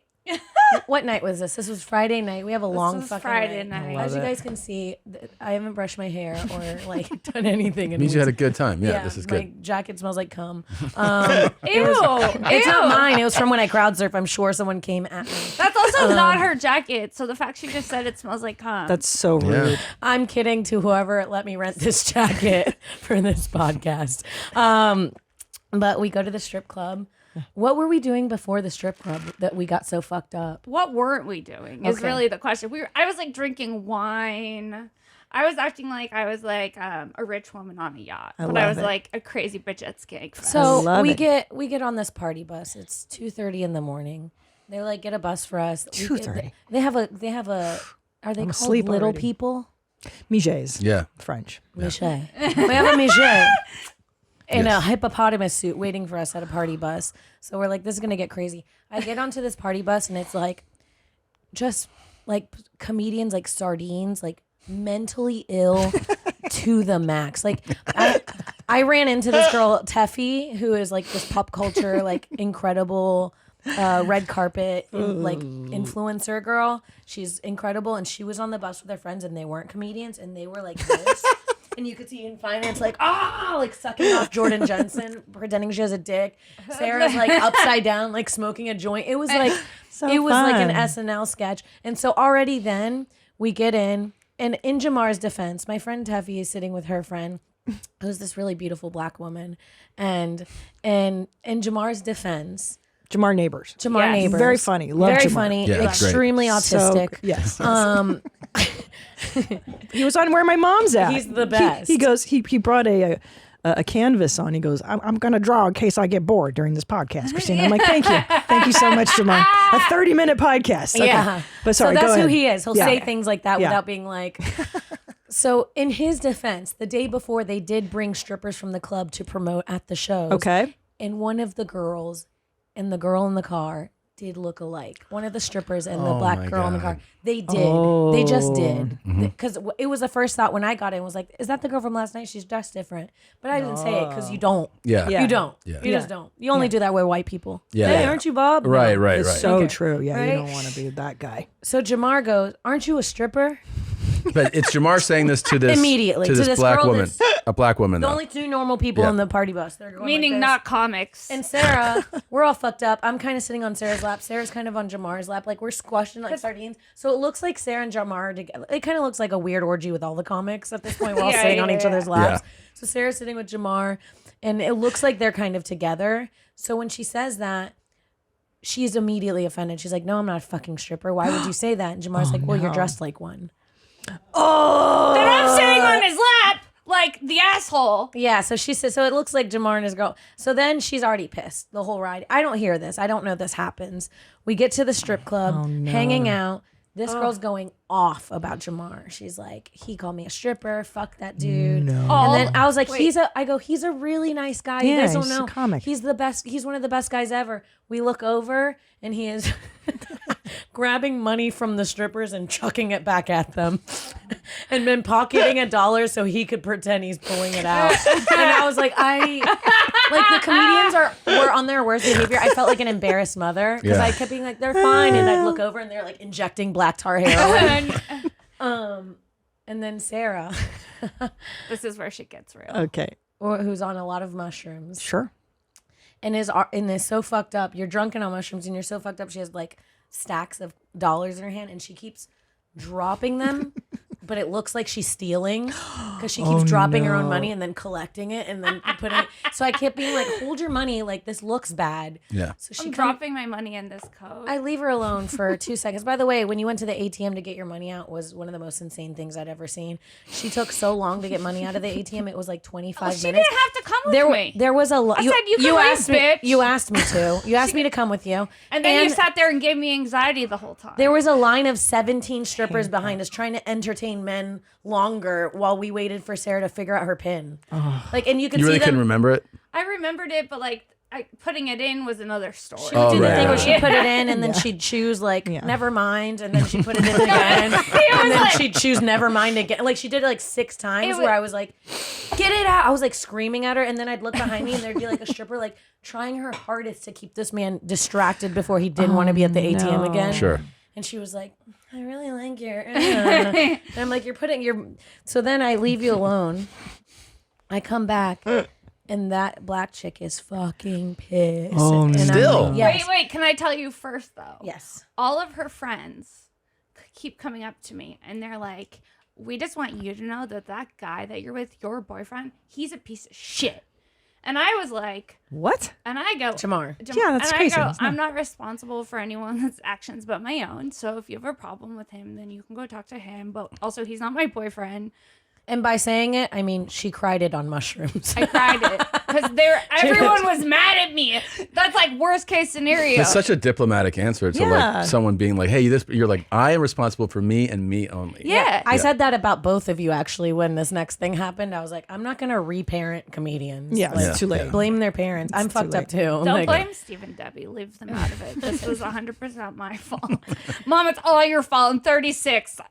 What night was this? This was Friday night. We have a long was fucking Friday night. night. As you guys can see, I haven't brushed my hair or like done anything. It means you had a good time. Yeah, this is my good. jacket smells like cum. Ew. It's not mine. It was from when I crowd surfed. I'm sure someone came at me. That's also not her jacket. So the fact she just said it smells like cum. That's so rude. Yeah. I'm kidding to whoever let me rent this jacket for this podcast. But we go to the strip club. What were we doing before the strip club that we got so fucked up? What weren't we doing is Okay. really the question. I was like drinking wine. I was acting like I was like a rich woman on a yacht, but I love was it. like a crazy bitch at Skankfest. So love we it. get on this party bus. It's 2:30 in the morning. They're like, get a bus for us. 2:30. They have a. Are they called asleep little already. people? Miges. Yeah. French. Miche. We have a Miche in a hippopotamus suit waiting for us at a party bus. So we're like, this is going to get crazy. I get onto this party bus and it's like just like comedians like sardines, like mentally ill to the max. Like I ran into this girl, Teffy, who is like this pop culture, like incredible red carpet like influencer girl. She's incredible. And she was on the bus with her friends and they weren't comedians and they were like this. And you could see in finance, like, like sucking off Jordan Jensen, pretending she has a dick. Sarah's like upside down, like smoking a joint. It was like, it was like an SNL sketch. And so already then we get in, and in Jamar's defense, my friend Teffy is sitting with her friend, who's this really beautiful black woman. And in Jamar's defense, Jamar Neighbors. Jamar Neighbors. Very funny. Love Very Jamar. funny. Yeah, that's great. Extremely autistic. Yes. He was on Where My Mom's At. He's the best. He goes. He brought a canvas on. He goes, I'm going to draw in case I get bored during this podcast, Christina. I'm like, thank you so much, Jamar. A 30-minute podcast. Okay. Yeah. But sorry, so that's go who ahead. he is. He'll Yeah. say things like that Yeah. without being like. So in his defense, the day before they did bring strippers from the club to promote at the shows. Okay. And one of the girls and the girl in the car did look alike. One of the strippers and the black my girl in the God. car. They did. They just did. Mm-hmm. Because it was the first thought when I got in was like, is that the girl from last night? She's dressed different. But I didn't say it because you don't. Yeah. Yeah. You don't. Yeah. You just don't. You only do that with white people. Yeah, Hey, yeah. aren't you Bob? Right, No. right, It's right. so Okay. true. Yeah, Right? you don't want to be that guy. So Jamar goes, aren't you a stripper? But it's Jamar saying this to this Immediately, to to this this black girl woman, a black woman. The though. only two normal people Yeah. on the party bus. They're going Meaning like this. not comics. And Sarah, we're all fucked up. I'm kind of sitting on Sarah's lap. Sarah's kind of on Jamar's lap. Like we're squashing like sardines. So it looks like Sarah and Jamar are together. It kind of looks like a weird orgy with all the comics at this point. We're all sitting on each other's laps. Yeah. So Sarah's sitting with Jamar, and it looks like they're kind of together. So when she says that, she's immediately offended. She's like, "No, I'm not a fucking stripper. Why would you say that?" And Jamar's like, "Well, you're dressed like one." Oh, then I'm sitting on his lap like the asshole. Yeah, so she says, so it looks like Jamar and his girl. So then she's already pissed the whole ride. I don't hear this. I don't know this happens. We get to the strip club, hanging out. This girl's going off about Jamar. She's like, he called me a stripper. Fuck that dude. And then I was like, he's a really nice guy. You guys don't he's know. a comic. He's the best. He's one of the best guys ever. We look over and he is grabbing money from the strippers and chucking it back at them and then pocketing $1 so he could pretend he's pulling it out. And I was like, the comedians were on their worst behavior. I felt like an embarrassed mother because I kept being like, they're fine. And I'd look over and they're like injecting black tar heroin. And then Sarah. This is where shit gets real. Okay. Who's on a lot of mushrooms. Sure. And is so fucked up. You're drunk and on mushrooms and you're so fucked up. She has like stacks of dollars in her hand and she keeps dropping them. But it looks like she's stealing because she keeps dropping her own money and then collecting it and then putting it. So I kept being like, hold your money. Like, this looks bad. Yeah. So she I'm dropping my money in this coat. I leave her alone for 2 seconds. By the way, when you went to the ATM to get your money out was one of the most insane things I'd ever seen. She took so long to get money out of the ATM. It was like 25 minutes. She didn't have to come with me. There was a lot. I said, you can leave, asked me, bitch. You asked me to. You asked me to come with you. And then you sat there and gave me anxiety the whole time. There was a line of 17 strippers behind us trying to entertain men longer while we waited for Sarah to figure out her pin. Like, and you could You really see them. couldn't remember it? I remembered it, but like putting it in was another story. She would do the thing where she'd put it in and then she'd choose like never mind and then she'd put it in again and then she'd choose never mind again. Like she did it like 6 times where I was like, get it out. I was like screaming at her and then I'd look behind me and there'd be like a stripper like trying her hardest to keep this man distracted before he didn't want to be at the ATM again. Sure. And she was like, I really like your and I'm like, you're putting your so then I leave you alone. I come back and that black chick is fucking pissed. Oh, and still? like, yes. Wait, can I tell you first though? Yes. All of her friends keep coming up to me and they're like, we just want you to know that guy that you're with, your boyfriend, he's a piece of shit. And I was like, what? And I go, Jamar. Yeah, that's and crazy. I go, I'm not responsible for anyone's actions but my own. So if you have a problem with him, then you can go talk to him. But also, he's not my boyfriend. And by saying it, I mean she cried it on mushrooms. I cried it because everyone was mad at me. That's like worst case scenario. It's such a diplomatic answer to like someone being like, "Hey, you're like, I am responsible for me and me only." Yeah. I said that about both of you actually when this next thing happened. I was like, I'm not gonna reparent comedians. Yeah, Like, it's too late. Blame their parents. I'm fucked up too. Don't blame Steve and Debbie. Leave them out of it. This was 100% my fault. Mom, it's all your fault. I'm 36.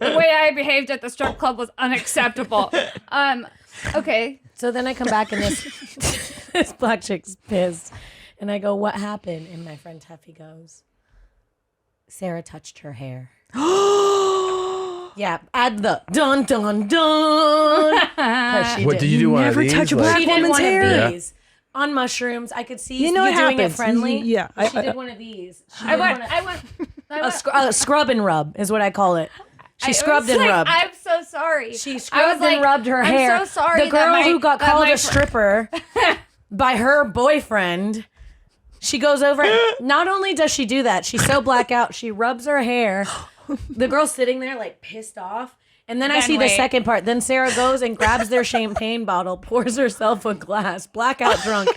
The way I behaved at the strip club was unacceptable. Okay. So then I come back and this black chick's pissed. And I go, what happened? And my friend Teffy goes, Sarah touched her hair. Yeah, add the dun dun dun. What did you do? One of these? touch a black She did woman's one hair. of these on mushrooms. I could see You know you what doing happens. it friendly. Yeah, She did one of these. I went. A scrub and rub is what I call it. She scrubbed and rubbed. I'm so sorry. She scrubbed and rubbed her hair. I'm so sorry. The girl who got called a stripper. stripper by her boyfriend, she goes over. Not only does she do that, she's so blackout, she rubs her hair. The girl's sitting there like pissed off. And then I see the second part. Then Sarah goes and grabs their champagne bottle, pours herself a glass, blackout drunk.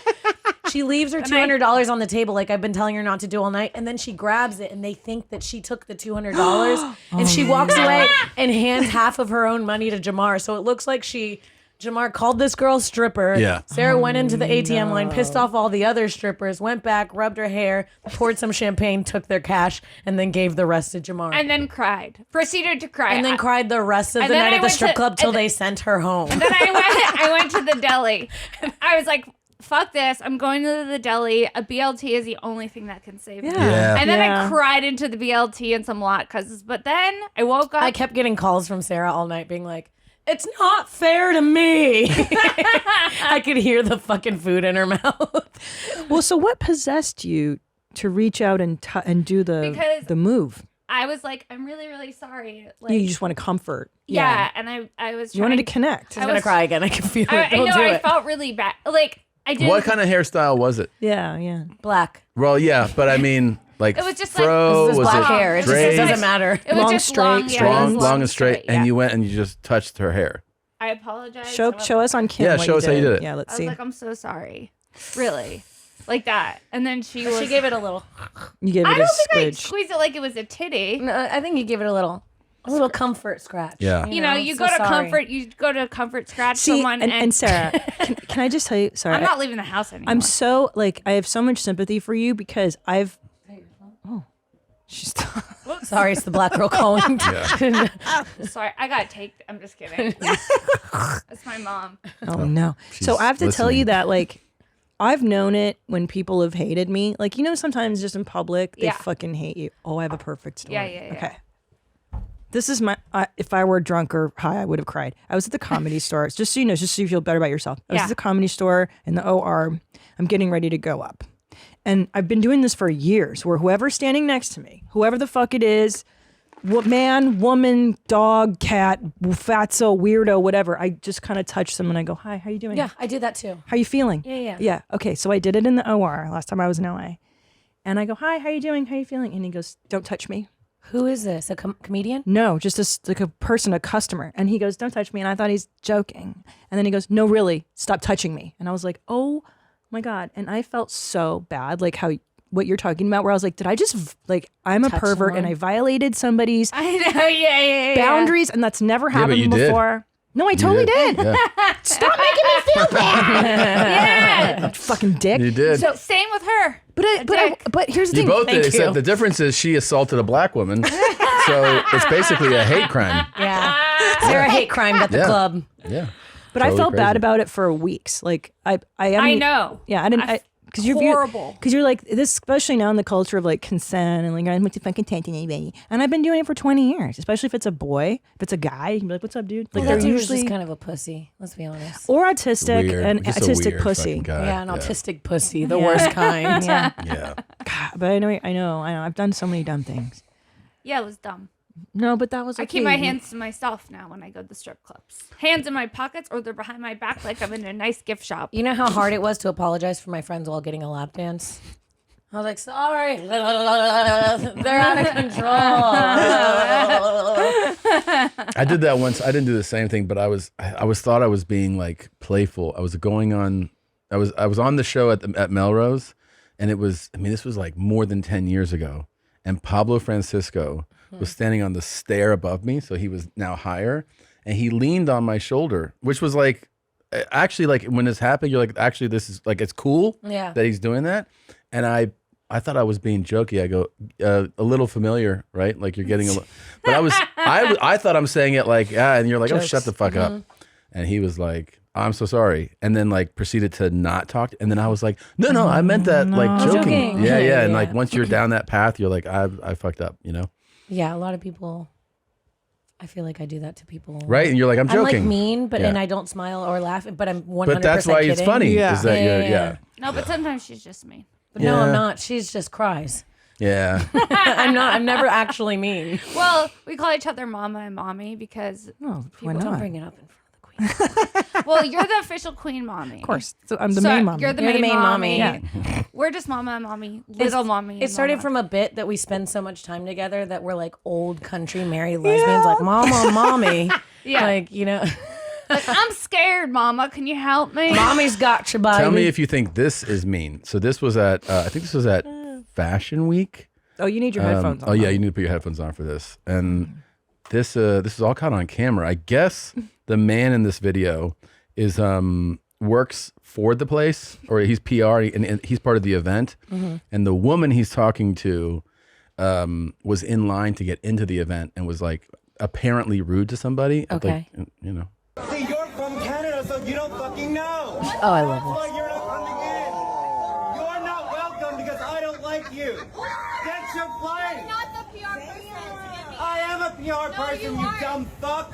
She leaves her $200 on the table like I've been telling her not to do all night. And then she grabs it and they think that she took the $200 and she walks away and hands half of her own money to Jamar. So it looks like Jamar called this girl stripper. Yeah. Sarah went into the ATM line, pissed off all the other strippers, went back, rubbed her hair, poured some champagne, took their cash, and then gave the rest to Jamar. And then cried. Proceeded to cry. And then cried the rest of the night at the strip club till they sent her home. And then I went to the deli. I was like, fuck this. I'm going to the deli. A BLT is the only thing that can save me. Yeah. And then I cried into the BLT and some latkes. But then I woke up. I kept getting calls from Sarah all night being like, it's not fair to me. I could hear the fucking food in her mouth. Well, so what possessed you to reach out and do the move? I was like, I'm really, really sorry. Like, You just want to comfort. yeah. And I was You wanted to connect. She's going to cry again. I can feel it. I Don't know. do I it. felt really bad. Like, I didn't. What kind of hairstyle was it? Yeah. Black. Well, yeah, but I mean, like It was just fro, This is was black it hair. It just straight, doesn't matter. It was Long, just straight, long, yeah, straight. it was long and straight, yeah. and you went and you just touched her hair. I apologize. Show us on Kim. Yeah, what show us how you did it. Yeah, let's I was see. like, I'm so sorry. Really. Like that. And then she gave it a little. You gave it I a don't think I squidge. squeezed it like it was a titty. No, I think you give it a little comfort scratch. Yeah. You know, you go to comfort scratch See, someone and Sarah, can I just tell you, sorry, I'm not leaving the house anymore. I'm so like I have so much sympathy for you because I've. Oh, she's. Sorry, it's the black girl calling. Sorry, I got taped. I'm just kidding. That's my mom. Oh no! So I have to tell you that like. I've known it when people have hated me. Like, you know, sometimes just in public, they fucking hate you. Oh, I have a perfect story. Yeah. Okay. This is my, if I were drunk or high, I would have cried. I was at the Comedy Store. It's just so you know, just so you feel better about yourself. I was at the Comedy Store in the OR. I'm getting ready to go up. And I've been doing this for years where whoever's standing next to me, whoever the fuck it is, man, woman, dog, cat, fatso, weirdo, whatever. I just kind of touch them and I go, hi, how you doing? Yeah, I do that too. How you feeling? Yeah. Yeah. Okay. So I did it in the OR last time I was in LA. And I go, hi, how you doing? How you feeling? And he goes, don't touch me. Who is this? A comedian? No, just like a person, a customer. And he goes, don't touch me. And I thought he's joking. And then he goes, no, really, stop touching me. And I was like, oh my God. And I felt so bad, like what you're talking about, where I was like, did I just like, I'm a Touch pervert someone? and I violated somebody's I know, yeah. boundaries, and that's never happened you did. before. No, I totally did. Yeah. Stop making me feel bad. Yeah. Fucking dick. You did. So same with her. But here's the You thing. both did, Thank except you. the difference is she assaulted a black woman. So it's basically a hate crime. Yeah. Sarah hate crimed at the club. Yeah. But I Totally felt crazy. bad about it for weeks. Like I know. Yeah, I didn't. Because you're horrible. Because you're like this, especially now in the culture of like consent and like I'm not fucking taking anybody. And I've been doing it for 20 years. Especially if it's a boy, if it's a guy, you can be like, "What's up, dude?" Like Well, that they're dude was usually just kind of a pussy. Let's be honest. or autistic Weird. and Just a autistic weird pussy. fucking guy. Yeah, an autistic pussy, the worst kind. Yeah, Yeah. God, but I know. I've done so many dumb things. Yeah, it was dumb. No, but that was. I Okay. keep my hands to myself now when I go to the strip clubs. Hands in my pockets or they're behind my back like I'm in a nice gift shop. You know how hard it was to apologize for my friends while getting a lap dance? I was like, sorry. They're out of control. I did that once. I didn't do the same thing, but I thought I was being like playful. I was on the show at Melrose, and it was, I mean, this was like more than 10 years ago. And Pablo Francisco was standing on the stair above me, so he was now higher, and he leaned on my shoulder, which was like, actually, like when this happened, you're like, actually, this is like, it's cool Yeah. that he's doing that. And I thought I was being jokey. I go, a little familiar, right? Like you're getting a little, but I thought I'm saying it like, yeah, and you're like, oh, shut the fuck up. And he was like, I'm so sorry. And then like proceeded to not talk. And then I was like, no, I meant that like joking. Yeah. And like once you're down that path, you're like, I fucked up, you know? Yeah, a lot of people, I feel like I do that to people. Right? And you're like, I'm joking. I'm like mean, but Yeah. and I don't smile or laugh, but I'm 100% But that's why kidding. it's funny. Yeah. Is that Yeah. No, but sometimes she's just mean. But no, Yeah. I'm not. She's just cries. Yeah. I'm never actually mean. Well, we call each other mama and mommy because Oh, why Don't not? bring it up in front of the queen. well, you're the official queen mommy. Of course. So I'm the main mom. You're the You're main, the main mommy. mommy. Yeah. We're just mama and mommy, little mommy. It started from a bit that we spend so much time together that we're like old country married lesbians, like mama, mommy. Yeah. Like, you know, like, I'm scared, mama. Can you help me? mommy's got you, baby. Tell me if you think this is mean. So this was at, I think this was at Fashion Week. Oh, you need your headphones on. Oh yeah, you need to put your headphones on for this. And this is all caught on camera. I guess the man in this video is works for the place, or he's PR, and he's part of the event. And the woman he's talking to was in line to get into the event and was like apparently rude to somebody. Okay. Like, you know. See, you're from Canada, so you don't fucking know. Oh, I love this. You're not from the Thank you. Get your flight. You're not the PR person. I am a PR person, you dumb fuck.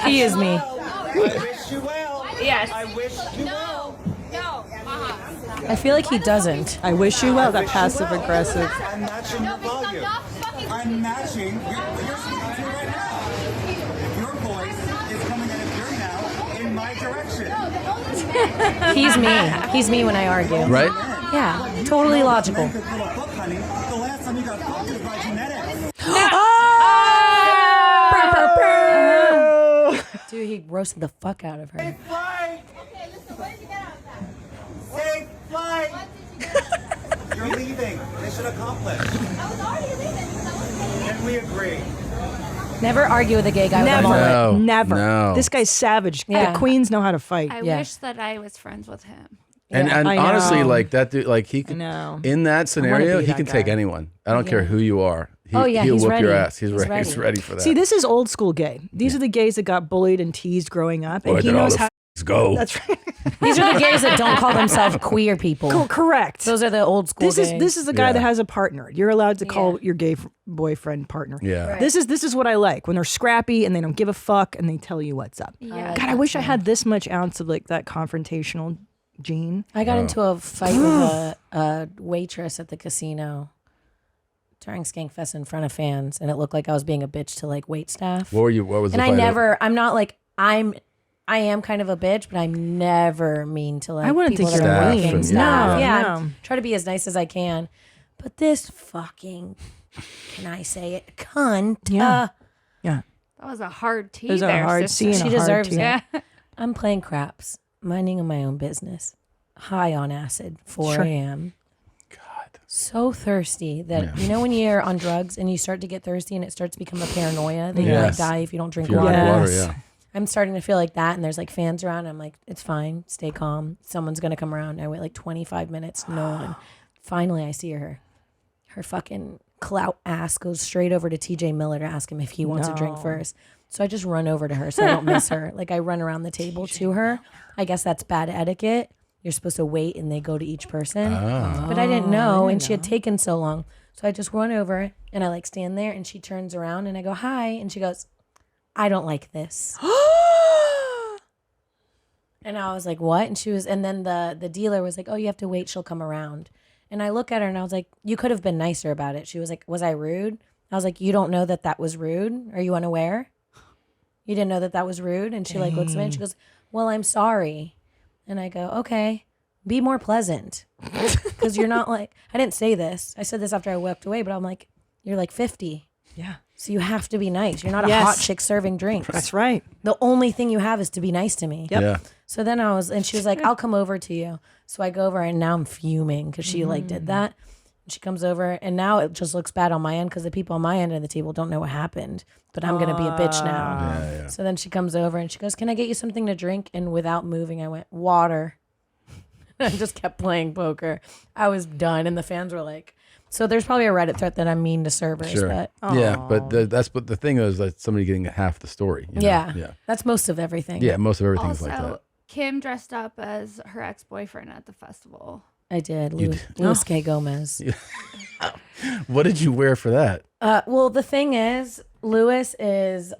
He is me. I wish you well. Yes. I wish you well. No. I feel like he doesn't. I wish you well. That passive aggressive. I'm matching your volume. I'm matching. You're speaking to right now. Your voice is coming out of your mouth in my direction. He's me. He's me when I argue. Right? Yeah, totally logical. The last time you got fucked was by genetics. Dude, he roasted the fuck out of her. Safe flight. Okay, listen, what did you get out of that? Safe flight. What did you get out of that? You're leaving. Mission accomplished. I was already leaving. So Can we agree? Never argue with a gay guy with a Never. mullet. No, Never. no. This guy's savage. Yeah. The queens know how to fight. I Yeah. wish that I was friends with him. And I honestly, know. like that dude, like he could, know. in that scenario, be he that can take guy. anyone. I don't care who you are. Oh, yeah, he'll he's whoop your ready. ass. He's ready. He's ready for that. See, this is old school gay. These are the gays that got bullied and teased growing up, and Boy, he did all knows the how. f***s go. That's right. These are the gays that don't call themselves queer people. Correct. Those are the old school gays. This is the guy Yeah. that has a partner. You're allowed to call your gay boyfriend partner. Yeah. Right. This is what I like when they're scrappy and they don't give a fuck and they tell you what's up. Yeah. God, I wish I had this much ounce of like that confrontational gene. I got into a fight with a waitress at the casino during Skankfest in front of fans, and it looked like I was being a bitch to like wait staff. What was and the I fight never, I'm not like, I am kind of a bitch, but I'm never mean to like I wouldn't people think that you're are mean. working Staff, staff. yeah. Yeah, No. try to be as nice as I can. But this fucking, can I say it, cunt. Yeah. Yeah. That was a hard tea. It was a there, hard sister. scene. She a hard deserves tea. it. Yeah. I'm playing craps, minding my own business, high on acid, 4 Sure. a.m. God. So thirsty that you know when you're on drugs and you start to get thirsty and it starts to become a paranoia that you might Yes. die if you don't drink If you water. drink water, Yes. yeah. I'm starting to feel like that, and there's like fans around. I'm like, it's fine, stay calm. Someone's gonna come around. I wait like 25 minutes, no one. Finally, I see her. Her fucking clout ass goes straight over to TJ Miller to ask him if he wants a drink No. first. So I just run over to her so I don't miss her. Like I run around the table to her. I guess that's bad etiquette. You're supposed to wait and they go to each person. But I didn't know, and she had taken so long. So I just run over and I like stand there, and she turns around and I go, hi, and she goes, I don't like this. And I was like, what? And she was, and then the dealer was like, oh, you have to wait, she'll come around. And I look at her and I was like, you could have been nicer about it. She was like, was I rude? I was like, you don't know that that was rude? Are you unaware? You didn't know that that was rude? And she like looks at me and she goes, well, I'm sorry. And I go, okay, be more pleasant. Because you're not like, I didn't say this. I said this after I walked away, but I'm like, you're like 50. Yeah. So you have to be nice. You're not a Yes. hot chick serving drinks. That's right. The only thing you have is to be nice to me. Yep. Yeah. So then I was, and she was like, I'll come over to you. So I go over, and now I'm fuming because she like did that. And she comes over, and now it just looks bad on my end because the people on my end of the table don't know what happened. But I'm going to be a bitch now. So then she comes over and she goes, can I get you something to drink? And without moving, I went, water. I just kept playing poker. I was done. And the fans were like, so there's probably a Reddit thread that I'm mean to servers. Sure. But Yeah, but that's what the thing is, that somebody getting half the story. you know? yeah, Yeah. that's most of everything. Yeah, most of everything's Also, like that. Kim dressed up as her ex-boyfriend at the festival. I did. You Louis K. Gomez. What did you wear for that? Well, the thing is, Louis is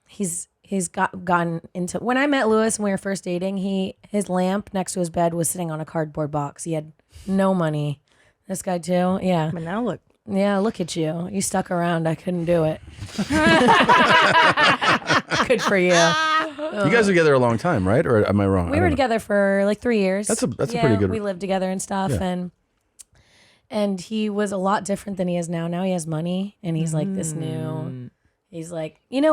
he's gotten into. When I met Louis when we were first dating, his lamp next to his bed was sitting on a cardboard box. He had no money. This guy too, yeah. But now look. Yeah, look at you. You stuck around. I couldn't do it. Good for you. You guys were together a long time, right? Or am I wrong? We were together for like 3 years. That's a pretty good. We lived together and stuff, Yeah. and he was a lot different than he is now. Now he has money, and he's like this new. He's like, you guys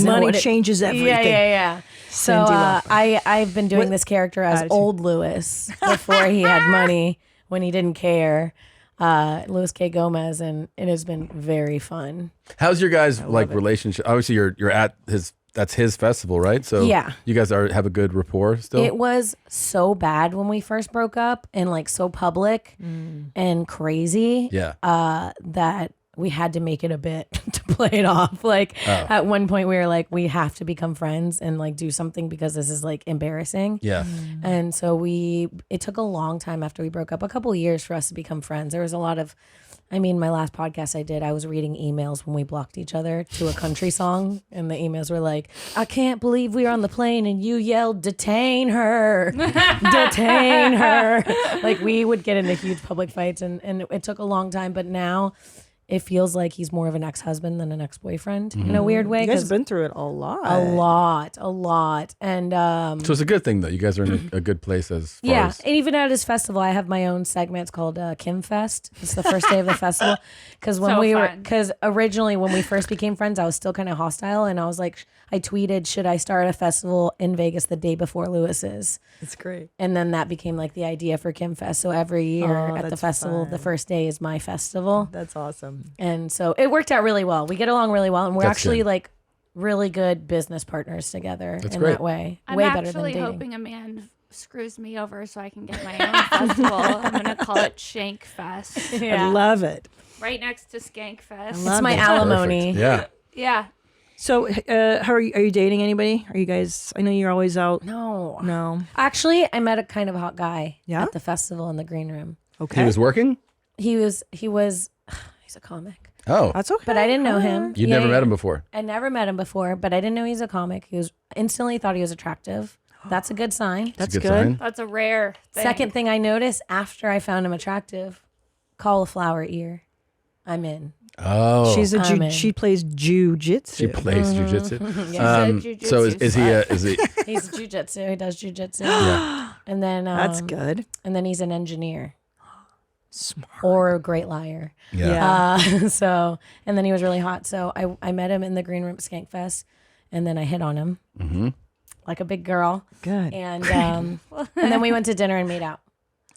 know Money what changes everything. Yeah. So Cindy Lauper. I've been doing this character as old Louis before he had money when he didn't care. Louis K. Gomez, and it has been very fun. How's your guys like relationship? Obviously, you're at his. That's his festival, right? So Yeah. you guys have a good rapport still. It was so bad when we first broke up, and like so public and crazy. Yeah. That we had to make it a bit to play it off. Like at one point we were like, we have to become friends and like do something because this is like embarrassing. Yeah. And so it took a long time after we broke up, a couple of years for us to become friends. There was a lot of, my last podcast I did, I was reading emails when we blocked each other to a country song. And the emails were like, I can't believe we were on the plane and you yelled, detain her, detain her. Like we would get into huge public fights and it took a long time. But now it feels like he's more of an ex-husband than an ex-boyfriend in a weird way. You guys have been through it a lot. A lot. And So it's a good thing, though. You guys are in a good place as far as... and even at his festival, I have my own segment. It's called Kim Fest. It's the first day of the festival. Because originally when we first became friends, I was still kind of hostile. And I was like, I tweeted, should I start a festival in Vegas the day before Lewis's? It's great. And then that became like the idea for Kim Fest. So every year at the festival, the first day is my festival. That's awesome. And so it worked out really well. We get along really well. And we're That's actually good. like really good business partners together That's in great. that way. I'm Way better than actually dating. hoping a man screws me over so I can get my own festival. I'm going to call it Skankfest. I love it. Right next to Skankfest. It's my alimony. Perfect. Yeah. Yeah. So, how are you dating anybody? Are you guys? I know you're always out. No. Actually, I met a kind of hot guy at the festival in the green room. Okay. He was working? He's a comic. Oh. That's okay. But I didn't know him. You'd never met him before? I never met him before, but I didn't know he's a comic. He was instantly thought he was attractive. That's a good sign. That's a good good. sign. That's a rare thing. Second thing I noticed after I found him attractive, cauliflower ear. I'm in. Oh. She plays jujitsu. She plays jujitsu. Yes. So is he He's jujitsu. He does jujitsu. Yeah. And then That's good. And then he's an engineer. Smart. Or a great liar. Yeah. And then he was really hot. So I met him in the green room at Skankfest, and then I hit on him like a big girl. Good. And and then we went to dinner and made out.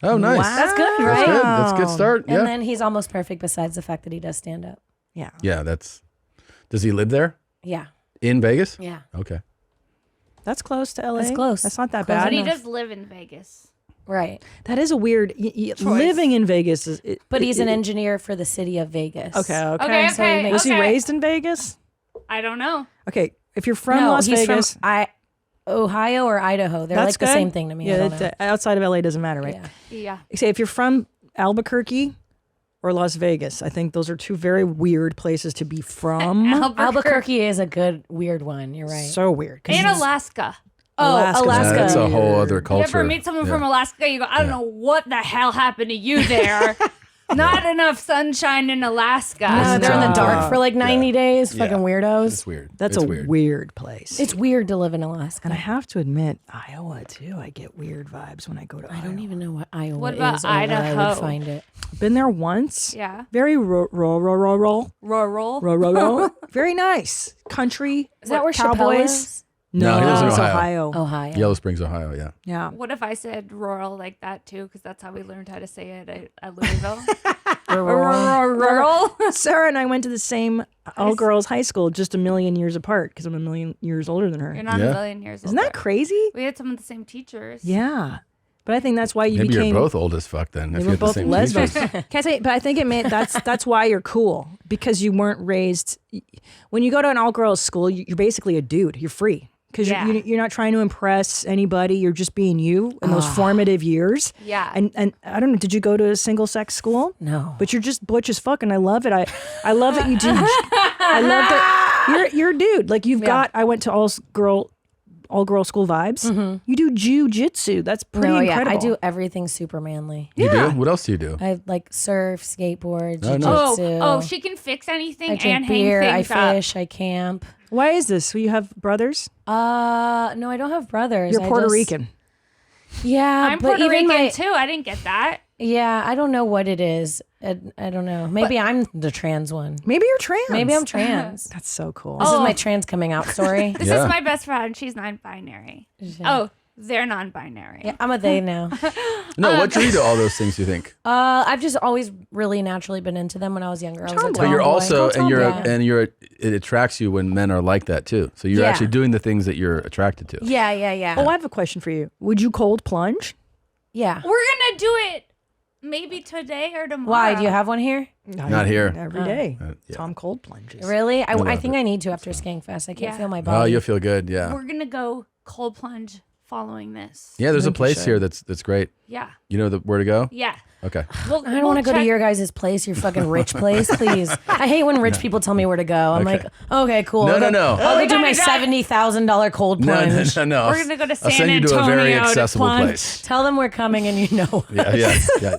Oh, nice. Wow. That's good, right? That's a good start. And Yeah. then he's almost perfect besides the fact that he does stand up. Yeah. Yeah, does he live there? Yeah. In Vegas? Yeah. Okay. That's close to LA. That's close. That's not that Close bad. But he does live in Vegas. Right. That is a weird. Living in Vegas is. But he's an engineer for the city of Vegas. Okay. So he makes Was he raised in Vegas? I don't know. Okay. If you're from No, Las he's Vegas, from Ohio or Idaho. They're that's like the good. same thing to me. I Yeah, don't know. outside of LA doesn't matter, right? Yeah. Say if you're from Albuquerque or Las Vegas, I think those are two very weird places to be from. Albuquerque is a good weird one. You're right. So weird. And Alaska. Alaska. That's a whole other You culture. ever meet someone from Alaska, you go, I don't know what the hell happened to you there. Not enough sunshine in Alaska. Yeah, they're in the dark for like 90 days. Fucking weirdos. It's weird. That's It's a weird. weird place. It's weird to live in Alaska. And I have to admit, Iowa too. I get weird vibes when I go to Iowa. I don't even know what Iowa What about is or where I Idaho? would find it. Been there once. Yeah. Very rural. Rural. Very nice. Country. Is that where cowboys? Chappelle is? No, he lives in it's Ohio. Ohio. Yellow Springs, Ohio, yeah. Yeah. What if I said rural like that too? Because that's how we learned how to say it at Louisville. Rural. Sarah and I went to the same all-girls high school, just a million years apart because I'm a million years older than her. You're not a million years Isn't older. that crazy? We had some of the same teachers. Yeah. But I think that's why you Maybe became. you're both old as fuck then. They If were you had the both same lesbians. teachers. Can I say? But I think it made that's why you're cool because you weren't raised. When you go to an all-girls school, you're basically a dude. You're free because you're not trying to impress anybody. You're just being you in those formative years. Yeah. And I don't know. Did you go to a single-sex school? No. But you're just butch as fuck, and I love it. I love that you do. I love that you're a dude. Like you've got. I went to all-girl school vibes. You do jujitsu. That's pretty incredible. I do everything super manly. You do? What else do you do? I like surf, skateboard, Oh, nice. jiu-jitsu. Oh, she can fix anything I drink and beer, hang I things up. fish, I camp. Why is this? So you have brothers? No, I don't have brothers. You're I Puerto just- Rican. Yeah, I'm but Puerto even Rican too. I didn't get that. Yeah, I don't know what it is. I don't know. Maybe I'm the trans one. Maybe you're trans. Maybe I'm trans. That's so cool. This is my trans coming out story. This is my best friend. She's non-binary. Oh, they're non-binary. Yeah, I'm a they now. No, what drew you to all those things, you think? I've just always really naturally been into them when I was younger. I was a But tomboy. you're also, and Yeah. it attracts you when men are like that too. So you're Yeah. actually doing the things that you're attracted to. Yeah. Oh, I have a question for you. Would you cold plunge? Yeah. We're gonna do it maybe today or tomorrow. Why? Do you have one here? Not here. Every day. Yeah. Tom cold plunges. Really? I love think it. I need to after Skankfest. I can't Yeah. feel my Oh, body. you'll feel good. Yeah. We're gonna go cold plunge following this. Yeah, there's a think you place should. here that's great. Yeah. You know where to go? Yeah. Okay. I don't want to go to your guys' place, your fucking rich place, please. I hate when rich people tell me where to go. I'm Okay. like, okay, cool. No, no, no. I'll go do Oh, my God. $70,000 cold No, plunge. no. We're gonna go to I'll San send you to a very Antonio to accessible plunge. place. Tell them we're coming and you know. Yeah,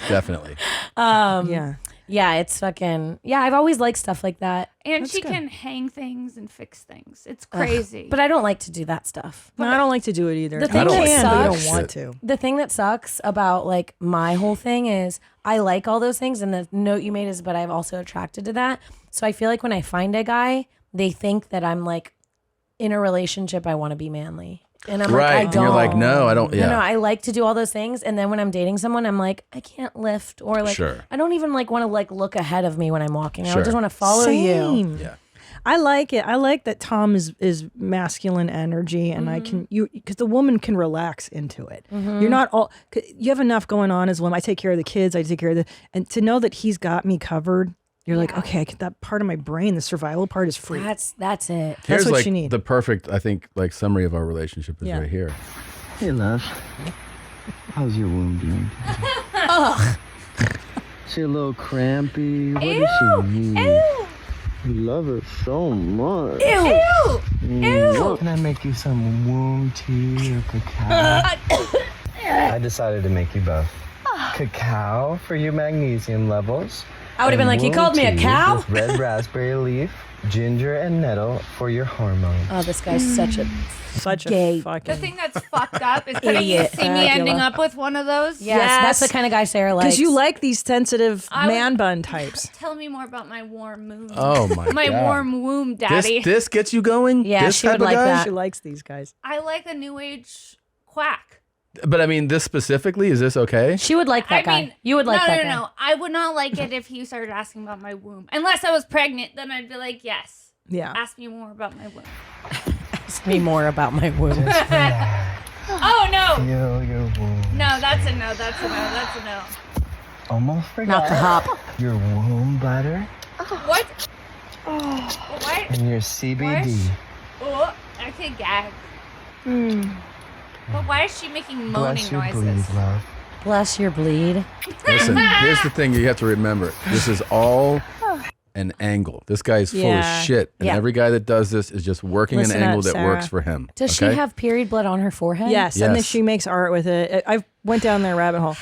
definitely. Yeah. Yeah, it's fucking, I've always liked stuff like that. And That's she good. can hang things and fix things. It's crazy. But I don't like to do that stuff. No, I don't like to do it either. The I thing don't that can, but you sucks- don't want to. The thing that sucks about like my whole thing is I like all those things, and the note you made is, but I'm also attracted to that. So I feel like when I find a guy, they think that I'm like in a relationship, I want to be manly. And I'm Right. like, I And don't. you're like, no, I don't. Yeah. No, I like to do all those things, and then when I'm dating someone, I'm like, I can't lift, or like, Sure. I don't even like want to like look ahead of me when I'm walking. I Sure. just want to follow you. Same. Yeah. I like it. I like that Tom is masculine energy, and I can because the woman can relax into it. You're not all. You have enough going on as a woman. I take care of the kids. I take care of the, and to know that he's got me covered. You're like, okay, that part of my brain, the survival part, is free. That's it. That's Here's what like you need. the perfect, I think, like summary of our relationship is Yeah. right here. Hey, love. How's your wound doing? Ugh. She a little crampy. What does she need? You love her so much. Ew. Can I make you some womb tea or cacao? I decided to make you both. Cacao for your magnesium levels. I would have been like, you called me a cow? With red raspberry leaf, ginger, and nettle for your hormones. Oh, this guy's such a gay. the fucking thing that's fucked up is can you Idiot. see me ending Dracula. up with one of those? Yes, that's the kind of guy Sarah likes. because you like these sensitive I would- man bun types. Tell me more about my warm womb. Oh my God. warm womb, daddy. This gets you going? Yeah, this she type would of like guy? that. She likes these guys. I like a new age quack. But I mean, this specifically, is this okay? She would like that guy. You would like no, that no, guy. no. I would not like it if he started asking about my womb. Unless I was pregnant, then I'd be like, yes. Yeah. Ask me more about my womb. Ask me more about my womb. Oh no! Feel your womb. No, that's a no. That's a no. That's a no. Almost forgot. Not the hop. Your womb bladder What? What? and your CBD. Oh, I could gag. But why is she making moaning Bless your noises? bleed, love. Bless your bleed. Listen, here's the thing you have to remember. This is all an angle. This guy's full of Yeah. shit. And Yeah. every guy that does this is just working Listen an angle up, that Sarah. works for him. Does okay? she have period blood on her forehead? Yes, and then Yes. she makes art with it. I went down that rabbit hole.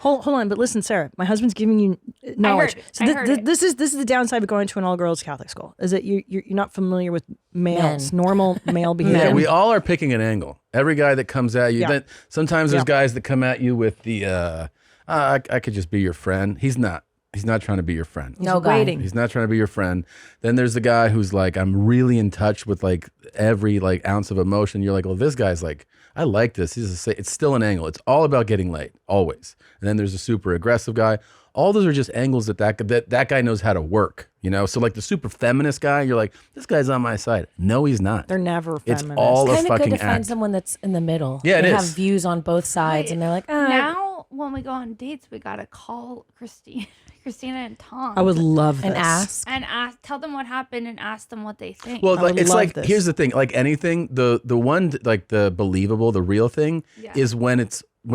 Hold on, but listen, Sarah, my husband's giving you knowledge. heard it. So I heard it. this is the downside of going to an all girls Catholic school. Is that you're not familiar with males, normal male behavior. Yeah, we all are picking an angle. Every guy that comes at you. Yeah. Then sometimes there's Yeah. guys that come at you with the I could just be your friend. He's not. He's not trying to be your friend. No guy. waiting. He's not trying to be your friend. Then there's the guy who's like, I'm really in touch with like every like ounce of emotion. You're like, well, this guy's like, I like this. It's still an angle. It's all about getting laid, always. And then there's a super aggressive guy. All those are just angles that guy knows how to work. You know, so like the super feminist guy, you're like, this guy's on my side. No, he's not. They're never It's feminist. all a Kind of good fucking to find act. someone that's in the middle. Yeah, it they is. have views on both sides, and they're like, Now, when we go on dates, we gotta call Christina and Tom. I would love this. and ask. and tell them what happened and ask them what they think. Well, I like, would it's love like this. here's the thing. Like anything, the one like the believable, the real thing Yeah. is when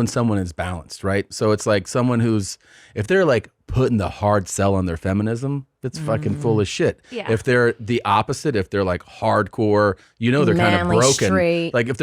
someone is balanced, right? So it's like someone who's if they're like putting the hard sell on their feminism, that's fucking full of shit. Yeah. If they're the opposite, if they're like hardcore, you know, they're kind of Manly, broken. straight. Like if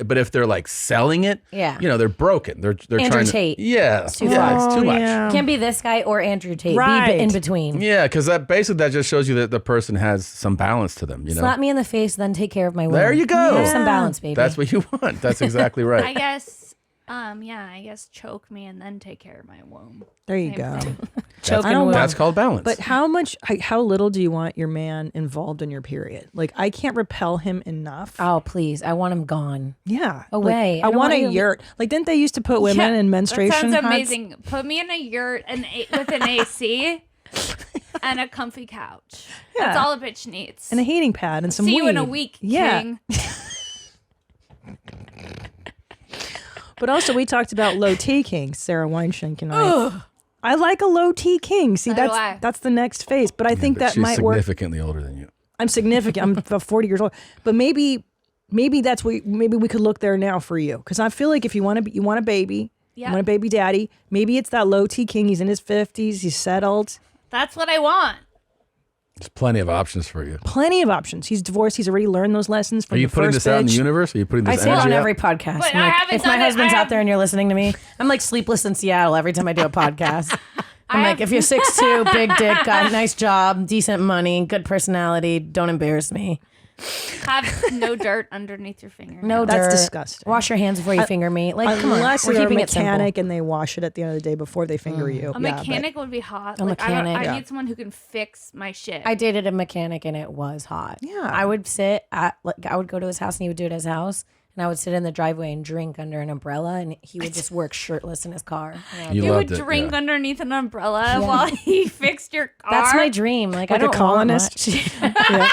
but if they're like selling it, Yeah. you know, they're broken. They're Andrew trying to, Tate. yeah, It's too yeah, far. it's too much. yeah. Can't be this guy or Andrew Tate. Right. Be in between. Yeah, because that just shows you that the person has some balance to them. You know, Slap me in the face, then take care of my wound. There you go. Have some balance, baby. that's what you want. That's exactly right. I guess, I guess choke me and then take care of my womb. There you Same go. thing. Choke I and don't wound. That's called balance. But how little do you want your man involved in your period? Like I can't repel him enough. Oh, please. I want him gone. Yeah. Away. Like, I I don't want want a you to- yurt. Like didn't they used to put women Yeah, in menstruation That sounds huts? amazing. Put me in a yurt with an AC and a comfy couch. That's Yeah. all a bitch needs. And a heating pad and some See you in a weed. week, Yeah. King. But also, we talked about low T kings, Sara Weinshenk and I. I like a low T king. See, So do I. that's the next phase. But I think But that she's might work. significantly older than you. I'm significant. I'm about 40 years old. But maybe that's maybe we could look there now for you. Because I feel like if you want a baby, Yeah. you want a baby daddy. Maybe it's that low T king. He's in his 50s. He's settled. That's what I want. There's plenty of options for you. Plenty of options. He's divorced. He's already learned those lessons from Are you the putting first this out in the bitch. universe? Are you putting I this say it energy on out? every podcast. But I'm I like, haven't if my done it- husband's I out have- there and you're listening to me, I'm like sleepless in Seattle every time I do a podcast. I'm like, if you're 6'2", big dick, got a nice job, decent money, good personality, don't embarrass me. Have no dirt underneath your finger. No That's dirt. disgusting. Wash your hands before you finger me. Like, come on, Unless we're you're a keeping it simple. mechanic and they wash it at the end of the day before they finger you. A Yeah, but- mechanic would be hot. A Like, mechanic. I Yeah. need someone who can fix my shit. I dated a mechanic and it was hot. Yeah. I would sit at, like, I would go to his house and he would do it at his house. And I would sit in the driveway and drink under an umbrella and he would just work shirtless in his car. You you would loved it, drink yeah. underneath an umbrella while he fixed your car. That's my dream. Like I Like a don't colonist? want much.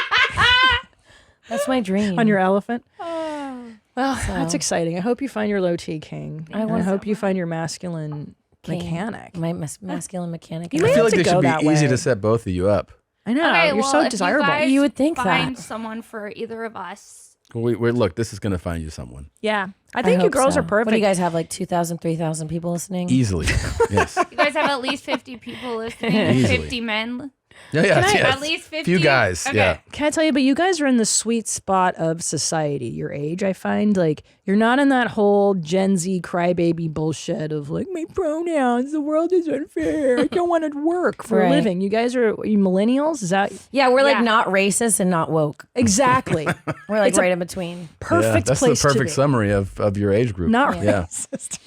That's my dream. on your elephant. Oh. Well, that's exciting. I hope you find your low T king. I And I want hope you find your masculine King. mechanic. My masculine mechanic. You I may feel have like to this should go be that easy way. to set both of you up. I know. Okay, You're well, so if desirable. You, guys You would think find that. someone for either of us. We're look, this is going to find you someone. Yeah. I think you hope girls so. are perfect. What do you guys have? Like 2,000, 3,000 people listening? Easily. Yes. You guys have at least 50 people listening. Easily. 50 men. Yeah, Can I- yeah. At least 50? Few guys. Okay. Yeah. Can I tell you, but you guys are in the sweet spot of society, your age, I find. Like, you're not in that whole Gen Z crybaby bullshit of like, my pronouns, the world is unfair. I don't want to work for a Right. living. You guys are you millennials? Is that Yeah, we're like Yeah. not racist and not woke. exactly We're like It's a right in between. perfect That's place the perfect to be? summary of your age group. Not Yeah. racist.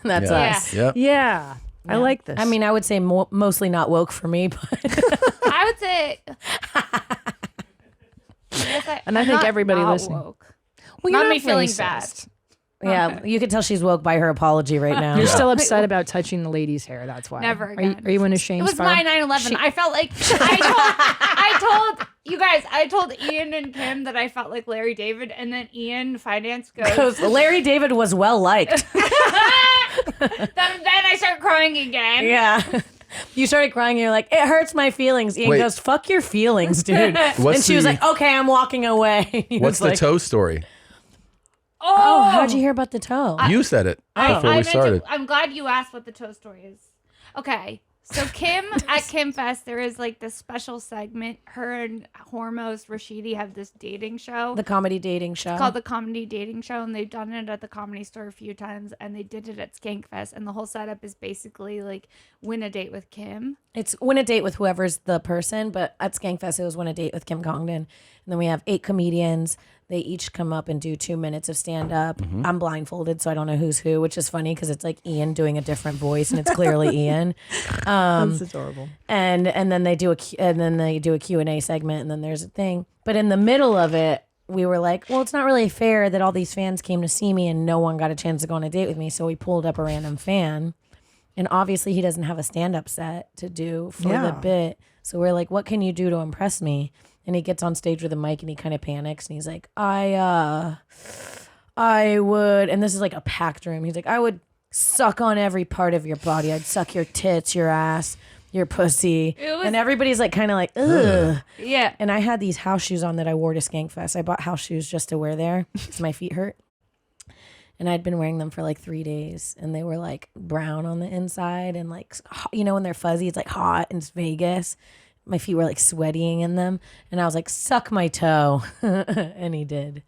That's Yeah. us. Yep. Yeah. I like this. I mean, I would say mostly not woke for me, but I would say. Yes, And I I'm think not everybody not listening. Woke. well, not you're me feeling bad. racist. yeah, you can tell she's woke by her apology right now. You're still upset about touching the lady's hair. That's why. Never Are you, again. are you in a It shame was spiral? my 9/11. I felt like I told you guys. I told Ian and Kim that I felt like Larry David, and then Ian finance goes. Because Larry David was well liked. then I start crying again. Yeah. You started crying and you're like, it hurts my feelings. Ian Wait. goes, fuck your feelings, dude. What's and she was the- like, okay, I'm walking away. He What's was the like, toe story? Oh, how'd you hear about the toe? You said it before we meant to- started. I'm glad you asked what the toe story is. Okay. So Kim at Kimfest, there is like this special segment. Her and Hormos Rashidi have this dating show. The comedy dating show. It's called the Comedy Dating Show, and they've done it at the Comedy Store a few times, and they did it at Skankfest, and the whole setup is basically like win a date with Kim. It's win a date with whoever's the person, but at Skankfest it was win a date with Kim Congdon. And then we have 8 comedians. They each come up and do 2 minutes of stand up. Mm-hmm. I'm blindfolded, so I don't know who's who, which is funny because it's like Ian doing a different voice, and it's clearly Ian. That's adorable. And then they do a Q&A segment, and then there's a thing. But in the middle of it, we were like, well, it's not really fair that all these fans came to see me and no one got a chance to go on a date with me. So we pulled up a random fan. And obviously he doesn't have a stand-up set to do for the bit. So we're like, what can you do to impress me? And he gets on stage with a mic and he kind of panics. And he's like, I would, and this is like a packed room. He's like, I would suck on every part of your body. I'd suck your tits, your ass, your pussy. And everybody's like kind of like, ugh. Yeah. And I had these house shoes on that I wore to Skankfest. I bought house shoes just to wear there because my feet hurt. And I'd been wearing them for like 3 days, and they were like brown on the inside and like, you know, when they're fuzzy, it's like hot and it's Vegas. My feet were like sweating in them, and I was like, suck my toe. And he did.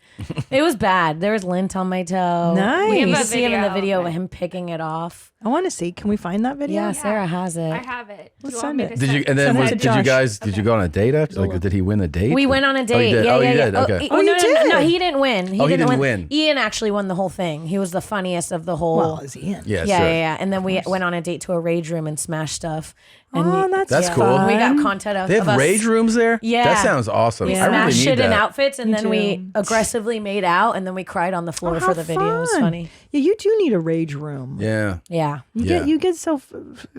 It was bad. There was lint on my toe. Nice. You We have can a see him in the video video of of it. him picking it off. I want to see. Can we find that video? Yeah, Sarah has it. I have it. Do Let's you want send me it. to Did you? send And then Send it was, to did you Josh. guys? Did you go on a date after? Like, did he win a date? We went on a date. Oh, you did. Yeah, Oh, yeah, you yeah. did. Okay. Oh, no, you no, did? he didn't win. Oh, he didn't win. Ian actually won the whole thing. He was the funniest of the whole. Well, it's Ian. Yeah, yeah, sure. yeah. And then we went on a date to a rage room and smashed stuff. And Oh, that's cool. fun. We got content of They have of us. rage rooms there. Yeah. that sounds awesome. We I really smashed need shit that. in outfits, and Me then we too. aggressively made out, and then we cried on the floor Oh, for how the video. It was fun. funny. Yeah, you do need a rage room. Yeah. Yeah. You get so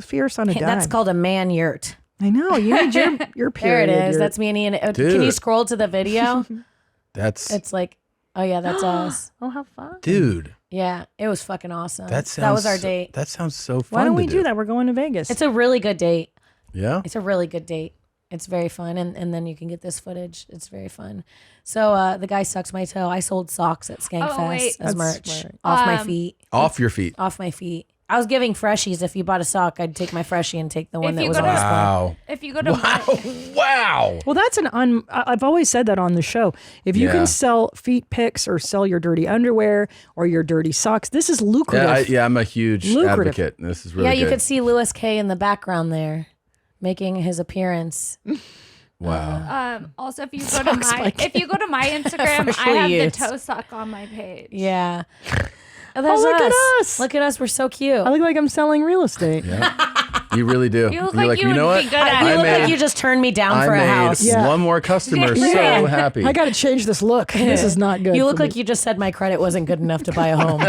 fierce on a dime. That's called a man yurt. I know. You need your There period. it is. your- That's me and Ian. Can Dude. you scroll to the video? That's It's like Oh yeah, that's us. Oh, how fun. Dude. Yeah, it was fucking awesome. That was our date. That sounds so fun. Why don't we to do that? We're going to Vegas. It's a really good date. Yeah. It's a really good date. It's very fun, and then you can get this footage. It's very fun. So the guy sucks my toe. I sold socks at Skankfest as merch off my feet. Off your feet. Off my feet. I was giving freshies. If you bought a sock, I'd take my freshie and take the one that was on Wow. If you go to Wow. Well, that's I've always said that on the show. If you Yeah. can sell feet pics or sell your dirty underwear or your dirty socks, this is lucrative. Yeah, I'm a huge advocate. This is really good. you could see Louis K in the background there, making his appearance. Wow. Also, if you go to my Instagram, I Freshly have used. the toe suck on my page. Yeah. Oh, that's look at us. us. Look at us. We're so cute. I look like I'm selling real estate. You really do. You look You're like you you know would what? be good at You it. look like you just turned me down I for a made house. one more customer so happy. I got to change this look. This is not good. You for look me. like you just said my credit wasn't good enough to buy a home.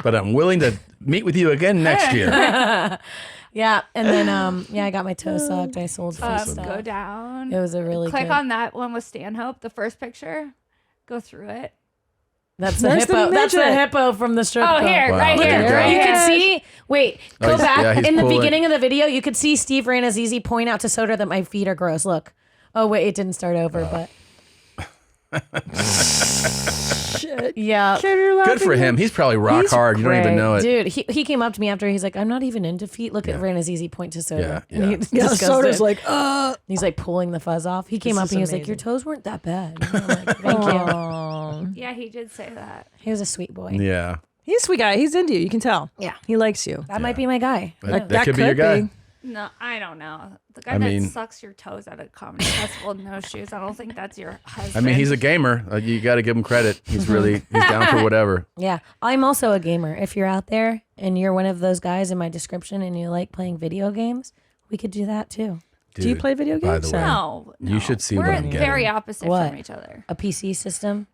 But I'm willing to meet with you again next year. Yeah, and then I got my toe sucked. I sold free stuff. Go down. It was a really Click good. on that one with Stanhope, the first picture. Go through it. That's the There's the hippo. That's the midget. hippo from the strip Oh, club. here, Wow, right there here, you go. right You here. can see. Wait, go he's- back. yeah, he's In the pulling. beginning of the video, you could see Steve Ranazizi point out to Soder that my feet are gross. Look. Oh wait, it didn't start over, but. Yeah. Good for him. He's probably rock hard. You don't even know it. Dude, he came up to me after. He's like, I'm not even into feet. Look at Ranazizi point to Soda. Yeah, And yeah. he's Yeah, disgusted. Soda's like, He's like pulling the fuzz off. He came This up is and he was like, amazing. your toes weren't that bad. And I'm like, thank you. Yeah, he did say that. He was a sweet boy. Yeah. he's a sweet guy. He's into you. You can tell. Yeah. He likes you. That might be my guy. That could be your guy. No, I don't know. The guy I that mean- sucks your toes at a comedy festival with no shoes. I don't think that's your husband. I mean, he's a gamer. You got to give him credit. He's down for whatever. Yeah. I'm also a gamer. If you're out there and you're one of those guys in my description and you like playing video games, we could do that too. Dude, Do you play video by games? the way, Sarah? No, you should see We're what I'm getting. very opposite What? from each other. A PC system?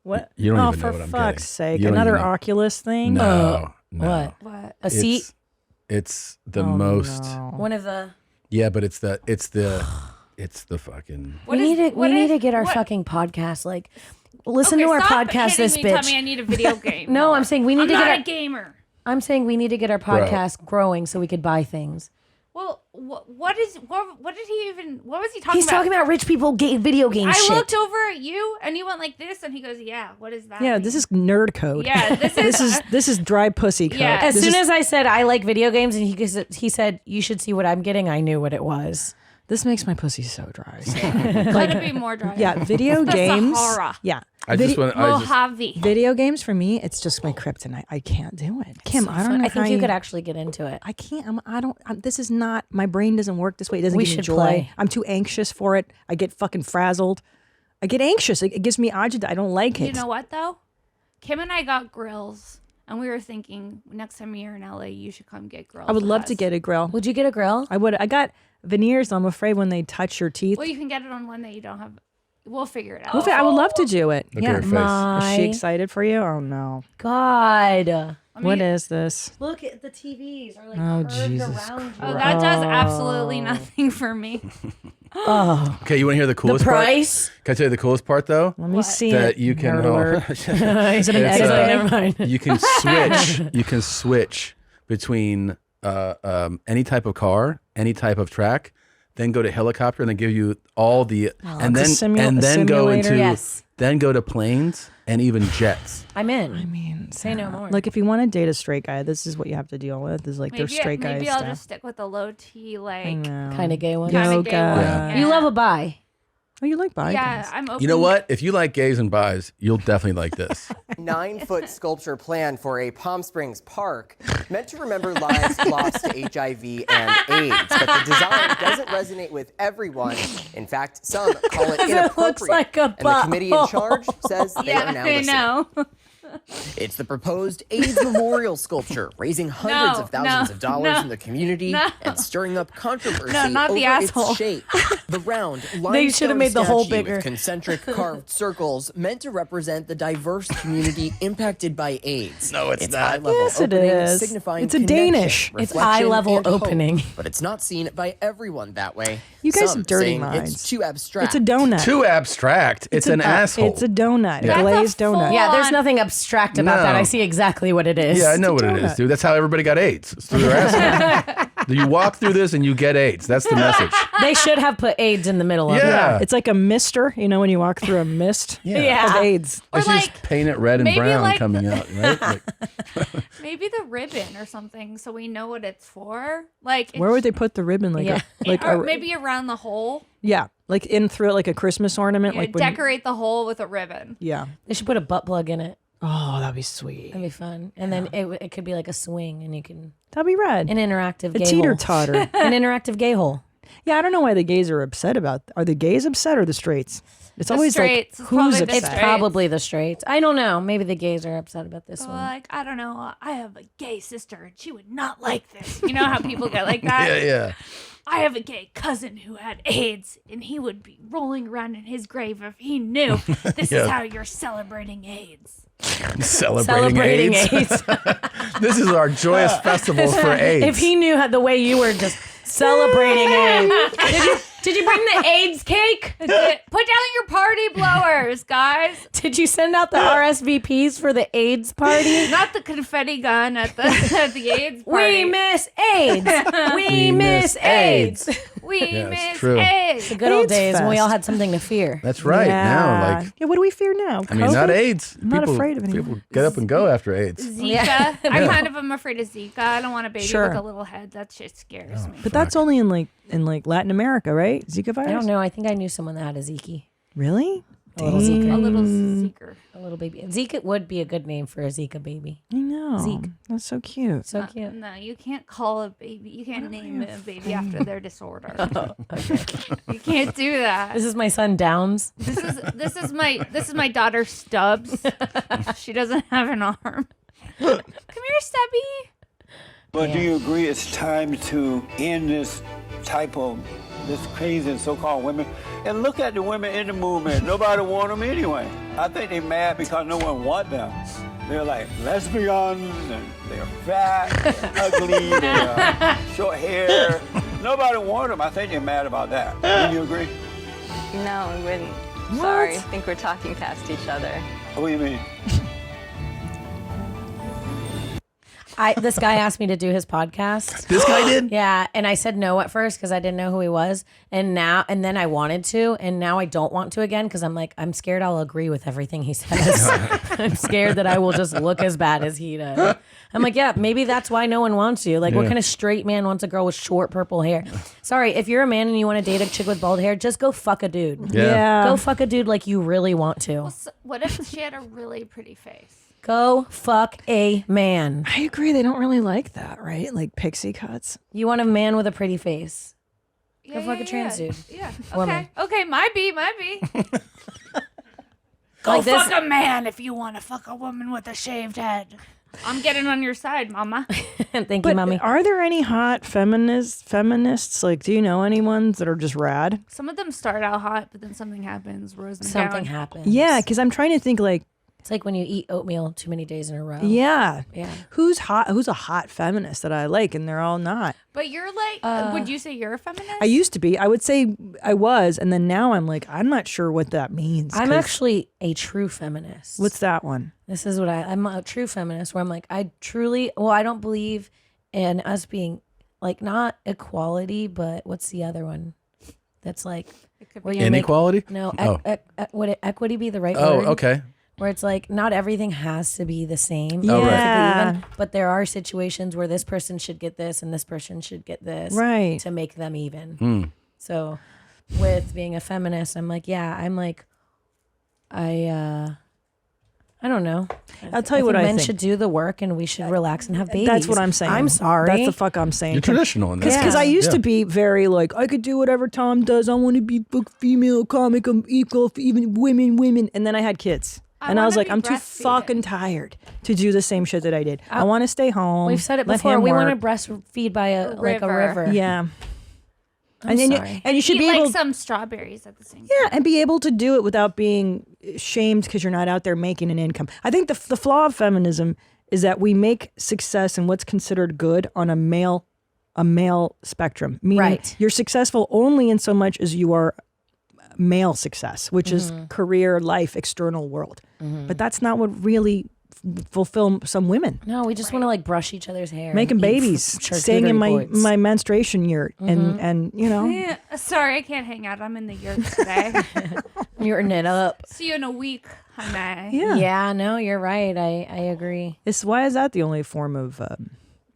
What? You don't oh, even know for what I'm fuck's getting. sake! You don't Another even know. Oculus thing? No, no. What? What? A seat? It's the Oh, most. no. One of the. Yeah, but it's the fucking. What we is- need to what we need is- to get our what- fucking podcast. Like, listen Okay, to our stop podcast. hitting This me, bitch. Tell me I need a video game. No, I'm saying we need I'm to not get a gamer. I'm saying we need to get our podcast growing so we could buy things. Well, what did he even? What was he talking He's about? talking about rich people video game I shit. looked over at you and you went like this, and he goes, "Yeah, what is that?" Yeah, mean?" this is nerd code. Yeah, this is dry pussy code. Yeah. As This soon is- as I said I like video games, and he said you should see what I'm getting, I knew what it was. This makes my pussy so dry. Let it be more dry. Yeah, video The games. Sahara. Yeah. I just want. Mojave. Video games for me, it's just my kryptonite. I can't do it. Kim, I don't know. I think how you could actually get into it. I can't. This is not. My brain doesn't work this way. It doesn't We give me should joy. play. I'm too anxious for it. I get fucking frazzled. I get anxious. It gives me agita. I don't like it. You know what though? Kim and I got grills, and we were thinking next time you're in LA, you should come get grills. I would with love us. to get a grill. Would you get a grill? I would. I got veneers. I'm afraid when they touch your teeth. Well, you can get it on one that you don't have. We'll figure it out. I would love to do it. Look at her face. Is she excited for you? Oh no. God. What is this? Look at the TVs are like Oh, curved Jesus around you. Oh, that does absolutely nothing for me. Oh. Okay, you want to hear the coolest price? part? Can I tell you the coolest part though? Let me see that it. you can. Nerd alert. Is it an It's, egg? uh, Never mind. You can switch. You can switch between any type of car, any type of track. Then go to helicopter, and then give you all the, and it's a then go simulator. into, Yes. then go to planes and even jets. I'm in. I mean, Say no more. Look, if you want to date a straight guy, this is what you have to deal with. Is like Maybe, they're straight guys. maybe I'll just stick with the low T, like Kind of gay one. Kinda Yoga. gay one. Yeah. You love a bi. Oh, you like bi yeah, guys. I'm open. You know what? If you like gays and bis, you'll definitely like this. 9-foot sculpture plan for a Palm Springs park meant to remember lives lost to HIV and AIDS, but the design doesn't resonate with everyone. In fact, some call it Because it inappropriate. looks like a and the committee in charge says they Yeah, are now I listening. know. It's the proposed AIDS memorial sculpture, raising hundreds of thousands of dollars in the community and stirring up controversy not over the asshole. its shape. The round, They should have made the hole statue bigger. with concentric carved circles meant to represent the diverse community impacted by AIDS. No, it's not. Eye-level Yes, it opening, is. signifying It's a connection, Danish. It's reflection, eye-level and hope. opening. But it's not seen by everyone that way. You guys Some have dirty saying minds. It's too abstract. It's a donut. Too abstract. It's an asshole. It's a donut. Yeah. A glazed donut. Yeah, there's nothing abstract about No. that. I see exactly what it is. Yeah, I know what it is, dude. That's how everybody got AIDS. It's through their asshole. You walk through this and you get AIDS. That's the message. They should have put AIDS in the middle of it. Yeah. It's like a mister, you know, when you walk through a mist Yeah. of AIDS. I should just paint it red and maybe brown like- coming out, right? Like, Maybe the ribbon or something, so we know what it's for. Like, Where would they put the ribbon? Like, Yeah. or maybe around the hole. yeah, like in through it, like a Christmas ornament. You Like when, decorate the hole with a ribbon. yeah. They should put a butt plug in it. Oh, that'd be sweet. That'd be fun. And then it could be like a swing, and you can That'd be rad. an interactive A gay teeter hole. totter. An interactive gay hole. Yeah, I don't know why the gays are upset about. Are the gays upset or the straights? It's The always straights. like It's who's probably the upset. It's probably the straights. I don't know. Maybe the gays are upset about this So one. like, I don't know. I have a gay sister, and she would not like this. You know how people get like that? yeah. I have a gay cousin who had AIDS, and he would be rolling around in his grave if he knew this Yeah. is how you're celebrating AIDS. Celebrating AIDS. This is our joyous festival for AIDS. If he knew how, the way you were just celebrating it. Did you bring the AIDS cake? Put down your party blowers, guys. Did you send out the RSVPs for the AIDS party? Not the confetti gun at the AIDS party. We miss AIDS. We miss AIDS. We Yeah, it's miss true. AIDS. The good old AIDS days when we all fest. had something to fear. That's right. Now, like, yeah, what do we fear now? I mean, not COVID? AIDS. I'm not People- afraid of anything. People get up and go after AIDS. Zika. Yeah. I kind of am afraid of Zika. I don't want a baby Sure. with a little head. That shit scares me. But that's only in like Latin America, right? Zika virus. I don't know. I think I knew someone that had a Zeke. Really? A little Zeke. A little Zeker. A little baby. Zeke would be a good name for a Zika baby. I know. Zeke. That's so cute. So cute. No, you can't call a baby. You can't name a baby after their disorder. You can't do that. This is my son Downs. This is my daughter Stubbs. She doesn't have an arm. Come here, Stubby. But do you agree it's time to end this type of this crazy so-called women? And look at the women in the movement. Nobody want them anyway. I think they're mad because no one want them. They're like lesbians, and they're fat, they're ugly, they're short hair. Nobody want them. I think they're mad about that. Do you agree? No, I wouldn't. Sorry, I think we're talking past each other. What do you mean? This guy asked me to do his podcast. This guy did? Yeah, and I said no at first because I didn't know who he was, and then I wanted to, and now I don't want to again because I'm scared I'll agree with everything he says. I'm scared that I will just look as bad as he does. I'm like, yeah, maybe that's why no one wants you. Like, what Yeah. kind of straight man wants a girl with short purple hair? Sorry, if you're a man and you want to date a chick with bald hair, just go fuck a dude. Yeah. Go fuck a dude like you really want to. What if she had a really pretty face? Go fuck a man. I agree. They don't really like that, right? Like pixie cuts. You want a man with a pretty face. Yeah, Go fuck a trans dude. Yeah. Woman. Okay. Might be. Go Like this- fuck a man if you want to fuck a woman with a shaved head. I'm getting on your side, mama. Thank you, But mommy. are there any hot feminists? Like, do you know any ones that are just rad? Some of them start out hot, but then something happens, roars them Something down. happens. Yeah, because I'm trying to think like, It's like when you eat oatmeal too many days in a row. yeah, Yeah. who's hot? Who's a hot feminist that I like, and they're all not. But you're like, would you say you're a feminist? I used to be. I would say I was, and then now I'm like, I'm not sure what that means. I'm 'cause- actually a true feminist. What's that one? This is what I'm a true feminist where I'm like, I don't believe in us being like not equality, but what's the other one? That's like where you Inequality? No, Oh. would equity be the right Oh, word? okay. Where it's like not everything has to be the same. Oh, right. perfectly even, but there are situations where this person should get this and this person should get this, Right. to make them even. Hmm. So, with being a feminist, I'm like, I don't know. I'll tell you what I men think. should do the work and we should relax and have babies. That's what I'm saying. I'm sorry. That's the fuck I'm saying. You're traditional in that. Because I used Yeah. to be very like, I could do whatever Tom does. I want to be book female comic. I'm equal for even women. And then I had kids. And I was wanna like, be I'm too breastfeeding. fucking tired to do the same shit that I did. I want to stay home. We've said it let before. him We want to work. breastfeed by a river. Yeah. I'm then sorry. and you should Eat be like able, some strawberries at the same time. yeah, and be able to do it without being shamed because you're not out there making an income. I think the flaw of feminism is that we make success and what's considered good on a male spectrum. Meaning Right. you're successful only in so much as you are male success, which is career, life, external world. But that's not what really fulfill some women. No, we just want to like brush each other's hair, Making and eat babies, staying in charcuterie boards. my menstruation yurt, and you know. Yeah, sorry, I can't hang out. I'm in the yurt today. Yurting it up. See you in a week, honey. Yeah, no, you're right. I agree. Why is that the only form of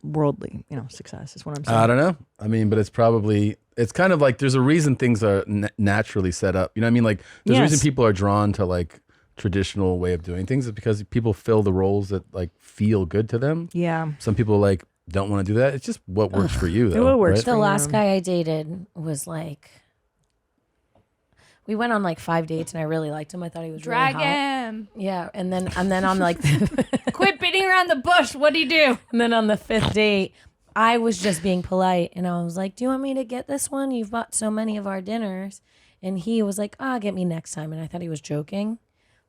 worldly, success? Is what I'm saying. I don't know. I mean, but it's kind of like there's a reason things are naturally set up. You know what I mean? Like there's a reason people are drawn to like traditional way of doing things is because people fill the roles that like feel good to them. Yeah. Some people like don't want to do that. It's just what works for you though. What works right? The last guy I dated was like, we went on like 5 dates and I really liked him. I thought he was Drag really hot. him. Yeah, and then I'm like, Quit beating around the bush. What do you do? and then on the 5th date, I was just being polite and I was like, do you want me to get this one? You've bought so many of our dinners. And he was like, get me next time. And I thought he was joking.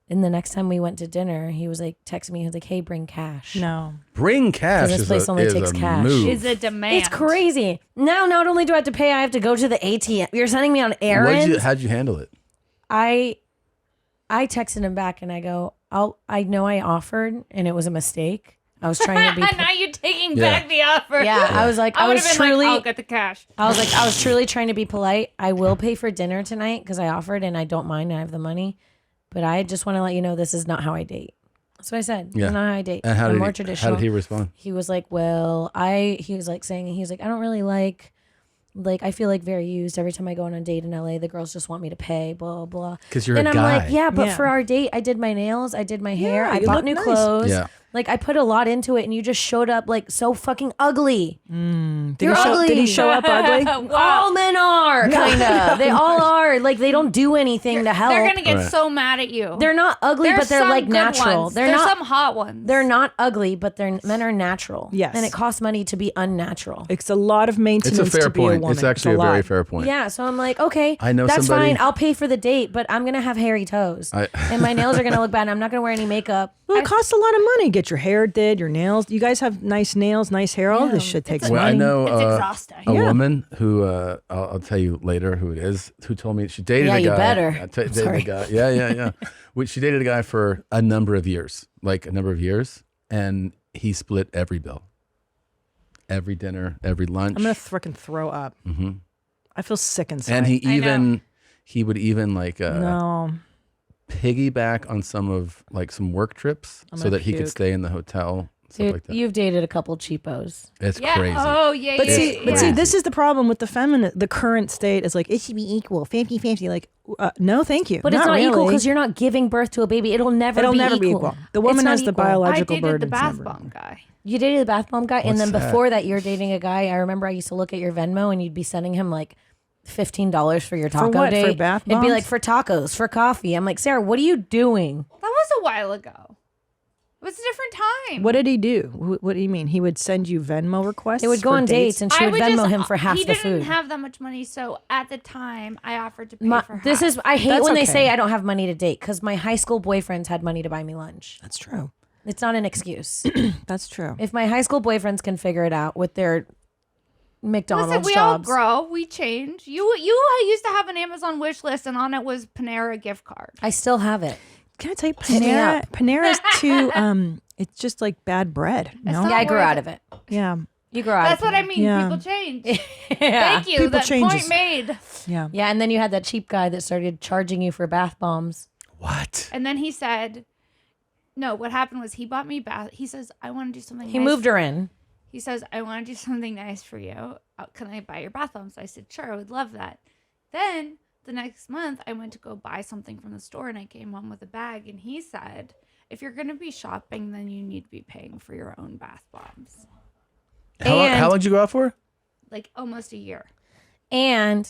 And the next time we went to dinner, he was like texting me. He was like, hey, bring cash. No. Bring cash. This place only takes cash. Move. Is a demand. It's crazy. Now, not only do I have to pay, I have to go to the ATM. You're sending me on errands. How'd you handle it? I texted him back and I go, I know I offered and it was a mistake. I was trying to be. Now you're taking back the offer. Yeah, I was like, I I would was have been truly. like, I'll get the cash. I was like, I was truly trying to be polite. I will pay for dinner tonight because I offered and I don't mind. I have the money, but I just want to let you know this is not how I date. That's what I said. Yeah. This is not how I date. And how I'm did more he, traditional. How did he respond? He was like, well, he was like, I don't really like I feel like very used every time I go on a date in LA. The girls just want me to pay, blah, blah. Because you're and a I'm guy. like, yeah, but Yeah. for our date, I did my nails, I did my hair, I you bought look new nice. clothes. Yeah. Like I put a lot into it and you just showed up like so fucking ugly. Did You're ugly. Did he show up ugly? All men are, kind of. They all are. Like they don't do anything to help. They're gonna get Right. so mad at you. They're not ugly, There's but they're some like good natural. ones. They're There's not some hot ones. They're not ugly, but men are natural. Yes. And it costs money to be unnatural. It's a lot of maintenance. It's a fair to be a point. woman. It's actually a lot. very fair point. Yeah, so I'm like, okay, I know that's somebody- fine. I'll pay for the date, but I'm gonna have hairy toes, and my nails are gonna look bad. And I'm not gonna wear any makeup. Well, it costs a lot of money. Get your hair did, your nails. You guys have nice nails, nice hair. All this shit takes Well, money. I know It's exhausting. a Yeah. woman who I'll tell you later who it is, who told me she dated Yeah, a you guy. better. Dated Sorry. a guy. Yeah. She dated a guy for a number of years, and he split every bill, every dinner, every lunch. I'm gonna freaking throw up. Mm-hmm. I feel sick inside. And he would even like no. piggyback on some work trips I'm so gonna that he could puke. stay in the hotel. Stuff Dude, like that. you've dated a couple cheapos. It's Yeah. crazy. Oh yeah. But yeah, see, yeah. but see, this is the problem with the current state is like it should be equal, 50-50. Like, no, thank you. But it's not equal really. because you're not giving birth to a baby. It'll never be equal. The woman It's not has the equal. biological I dated burden. the bath bomb guy. You dated the bath bomb guy, and What's then that? before that, you're dating a guy. I remember I used to look at your Venmo, and you'd be sending him like $15 for your taco what? For date. bath It'd be bombs? like for tacos, for coffee. I'm like, Sarah, what are you doing? That was a while ago. It was a different time. What did he do? What do you mean? He would send you Venmo requests? They would go for on dates, and she I would would Venmo just- him for half he the didn't food. have that much money, so at the time I offered to pay for half. This is I hate That's when they okay. say I don't have money to date because my high school boyfriends had money to buy me lunch. That's true. It's not an excuse. That's true. If my high school boyfriends can figure it out with their McDonald's Listen, we jobs, all grow, we change. You used to have an Amazon wish list, and on it was Panera gift card. I still have it. Can I tell you, Hit me Panera? up. Panera's too. It's just like bad bread. No. not Yeah, I grew worth out it. of it. Yeah. You grew out That's of what it. I mean. Yeah. People change. Yeah. Thank you. People That changes. point made. Yeah. Yeah, and then you had that cheap guy that started charging you for bath bombs. What? And then he said, "No, what happened was he bought me bath. He says I want to do something. He nice moved her in. He says I want to do something nice for you. Can I buy your bath bombs?" I said, "Sure, I would love that." Then the next month, I went to go buy something from the store, and I came home with a bag, and he said, "If you're going to be shopping, then you need to be paying for your own bath bombs." How long did you go out for? Like almost a year. And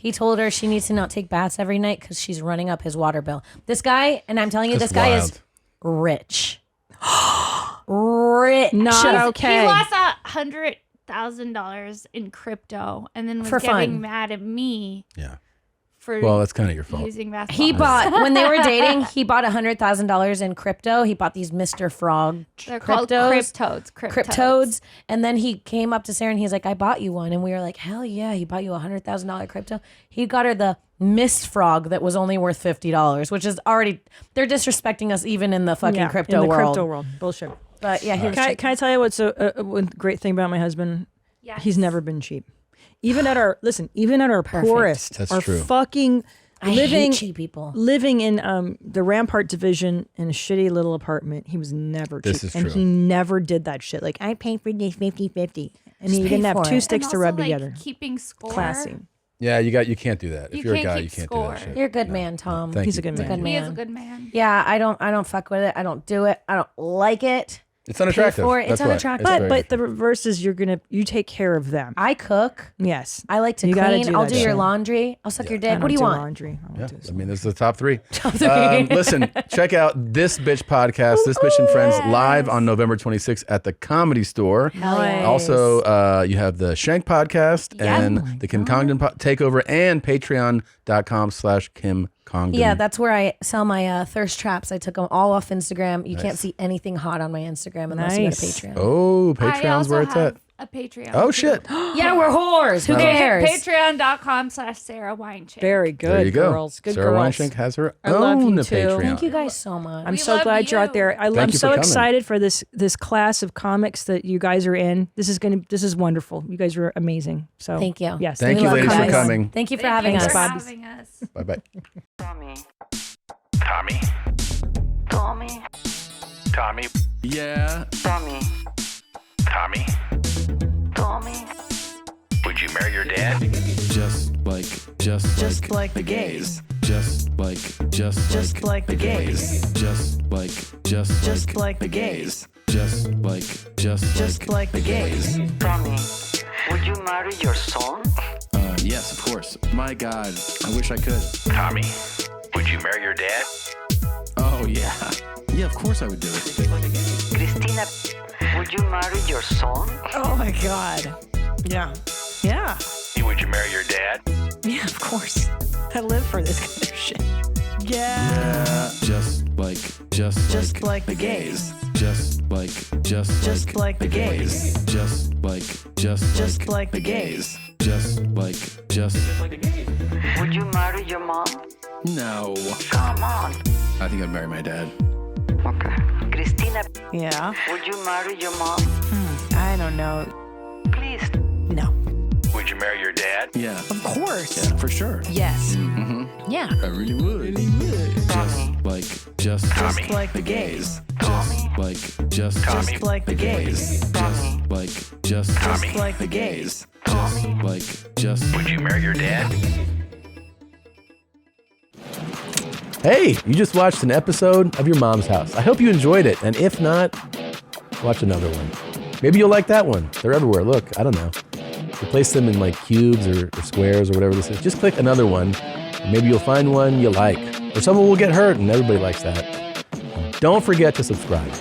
He told her she needs to not take baths every night because she's running up his water bill. This guy, and I'm telling you, That's this guy wild. is rich. Rich. Not okay. He lost $100,000 in crypto and then was For getting fun. mad at me. Yeah. For Well, that's kind of your fault. using basketball. He bought, when they were dating, he bought $100,000 in crypto. He bought these Mr. Frog They're called cryptos. cryptodes. And then he came up to Sarah and he's like, I bought you one. And we were like, hell yeah, he bought you $100,000 crypto. He got her the Miss Frog that was only worth $50, which is already, they're disrespecting us even in the fucking crypto in the world. crypto world. Bullshit. But yeah, he was Can I tell you what's one great thing about my husband? Yes. He's never been cheap. Even at our Perfect. poorest, That's our true. fucking I living hate cheap people. living in the Rampart division in a shitty little apartment. He was never This cheap, is and true. he never did that shit. Like I paid for this 50-50, and Just he pay didn't have for two it. sticks And to also, rub like, together. keeping score. Classy. Yeah, you can't do that. If You you're a can't guy, keep you can't score. do that shit. You're a good man, Tom. Thank He's you. a good He's a man. good He man. is a good man. Yeah, I don't fuck with it. I don't do it. I don't like it. It's unattractive. For it. It's That's why. unattractive. It's very But the reverse is you take care of them. I cook. Yes, I like to You gotta clean. do I'll that do your shit. laundry. I'll suck your I dick. don't What do you want? Laundry. I Yeah, won't do I mean, this is the top three. three. Listen, check out This Bitch Podcast, This Bitch and Friends, live on November 26th at the Comedy Store. Nice. Also, you have the Shank Podcast and the Kim Congdon Takeover and patreon.com/Kim Congdon. Yeah, that's where I sell my thirst traps. I took them all off Instagram. You can't see anything hot on my Instagram unless you go to Patreon. Oh, I Patreon's also where it's have at. a Patreon. Oh, shit. Yeah, we're whores. Who cares? Patreon.com/Sarah Weinshenk. Very good, There you go. girls. Good Sarah girls. Weinshenk has her I love own you too. Patreon. Thank you guys so much. I'm We so love glad you're you. out there. I'm Thank you so for coming. excited for this class of comics that you guys are in. This is wonderful. You guys are amazing. So Thank you. Yes. Thank We you, love ladies, for guys. coming. Thank you for having Thanks us. for having us. Bye-bye. Tommy. Tommy? Tommy. Tommy? Yeah. Tommy. Tommy? Tommy. Would you marry your dad? Just like the gays. Just like the gays. Just like the gays. Just like the gays. Tommy, would you marry your son? Yes, of course. My God, I wish I could. Tommy? Would you marry your dad? Oh yeah, yeah. Of course I would do it. Christina, would you marry your son? Oh my God. Yeah. Yeah. Would you marry your dad? Yeah, of course. I live for this kind of shit. Yeah. Just like the gays. Just like the gays. Just like the gays. Just like the gays. Would you marry your mom? No. Come on. I think I'd marry my dad. Okay. Christina, Yeah. would you marry your mom? I don't know. Please. No. Would you marry your dad? Yeah. Of course. Yeah, for sure. Yes. Mm-hmm. Yeah. I really would. Just like the gays. Just like the gays. Just like the gays. Would you marry your dad? Hey, you just watched an episode of Your Mom's House. I hope you enjoyed it. And if not, watch another one. Maybe you'll like that one. They're everywhere. Look, I don't know. Replace them in like cubes or squares or whatever this is. Just click another one. And maybe you'll find one you like. Or someone will get hurt and everybody likes that. Don't forget to subscribe.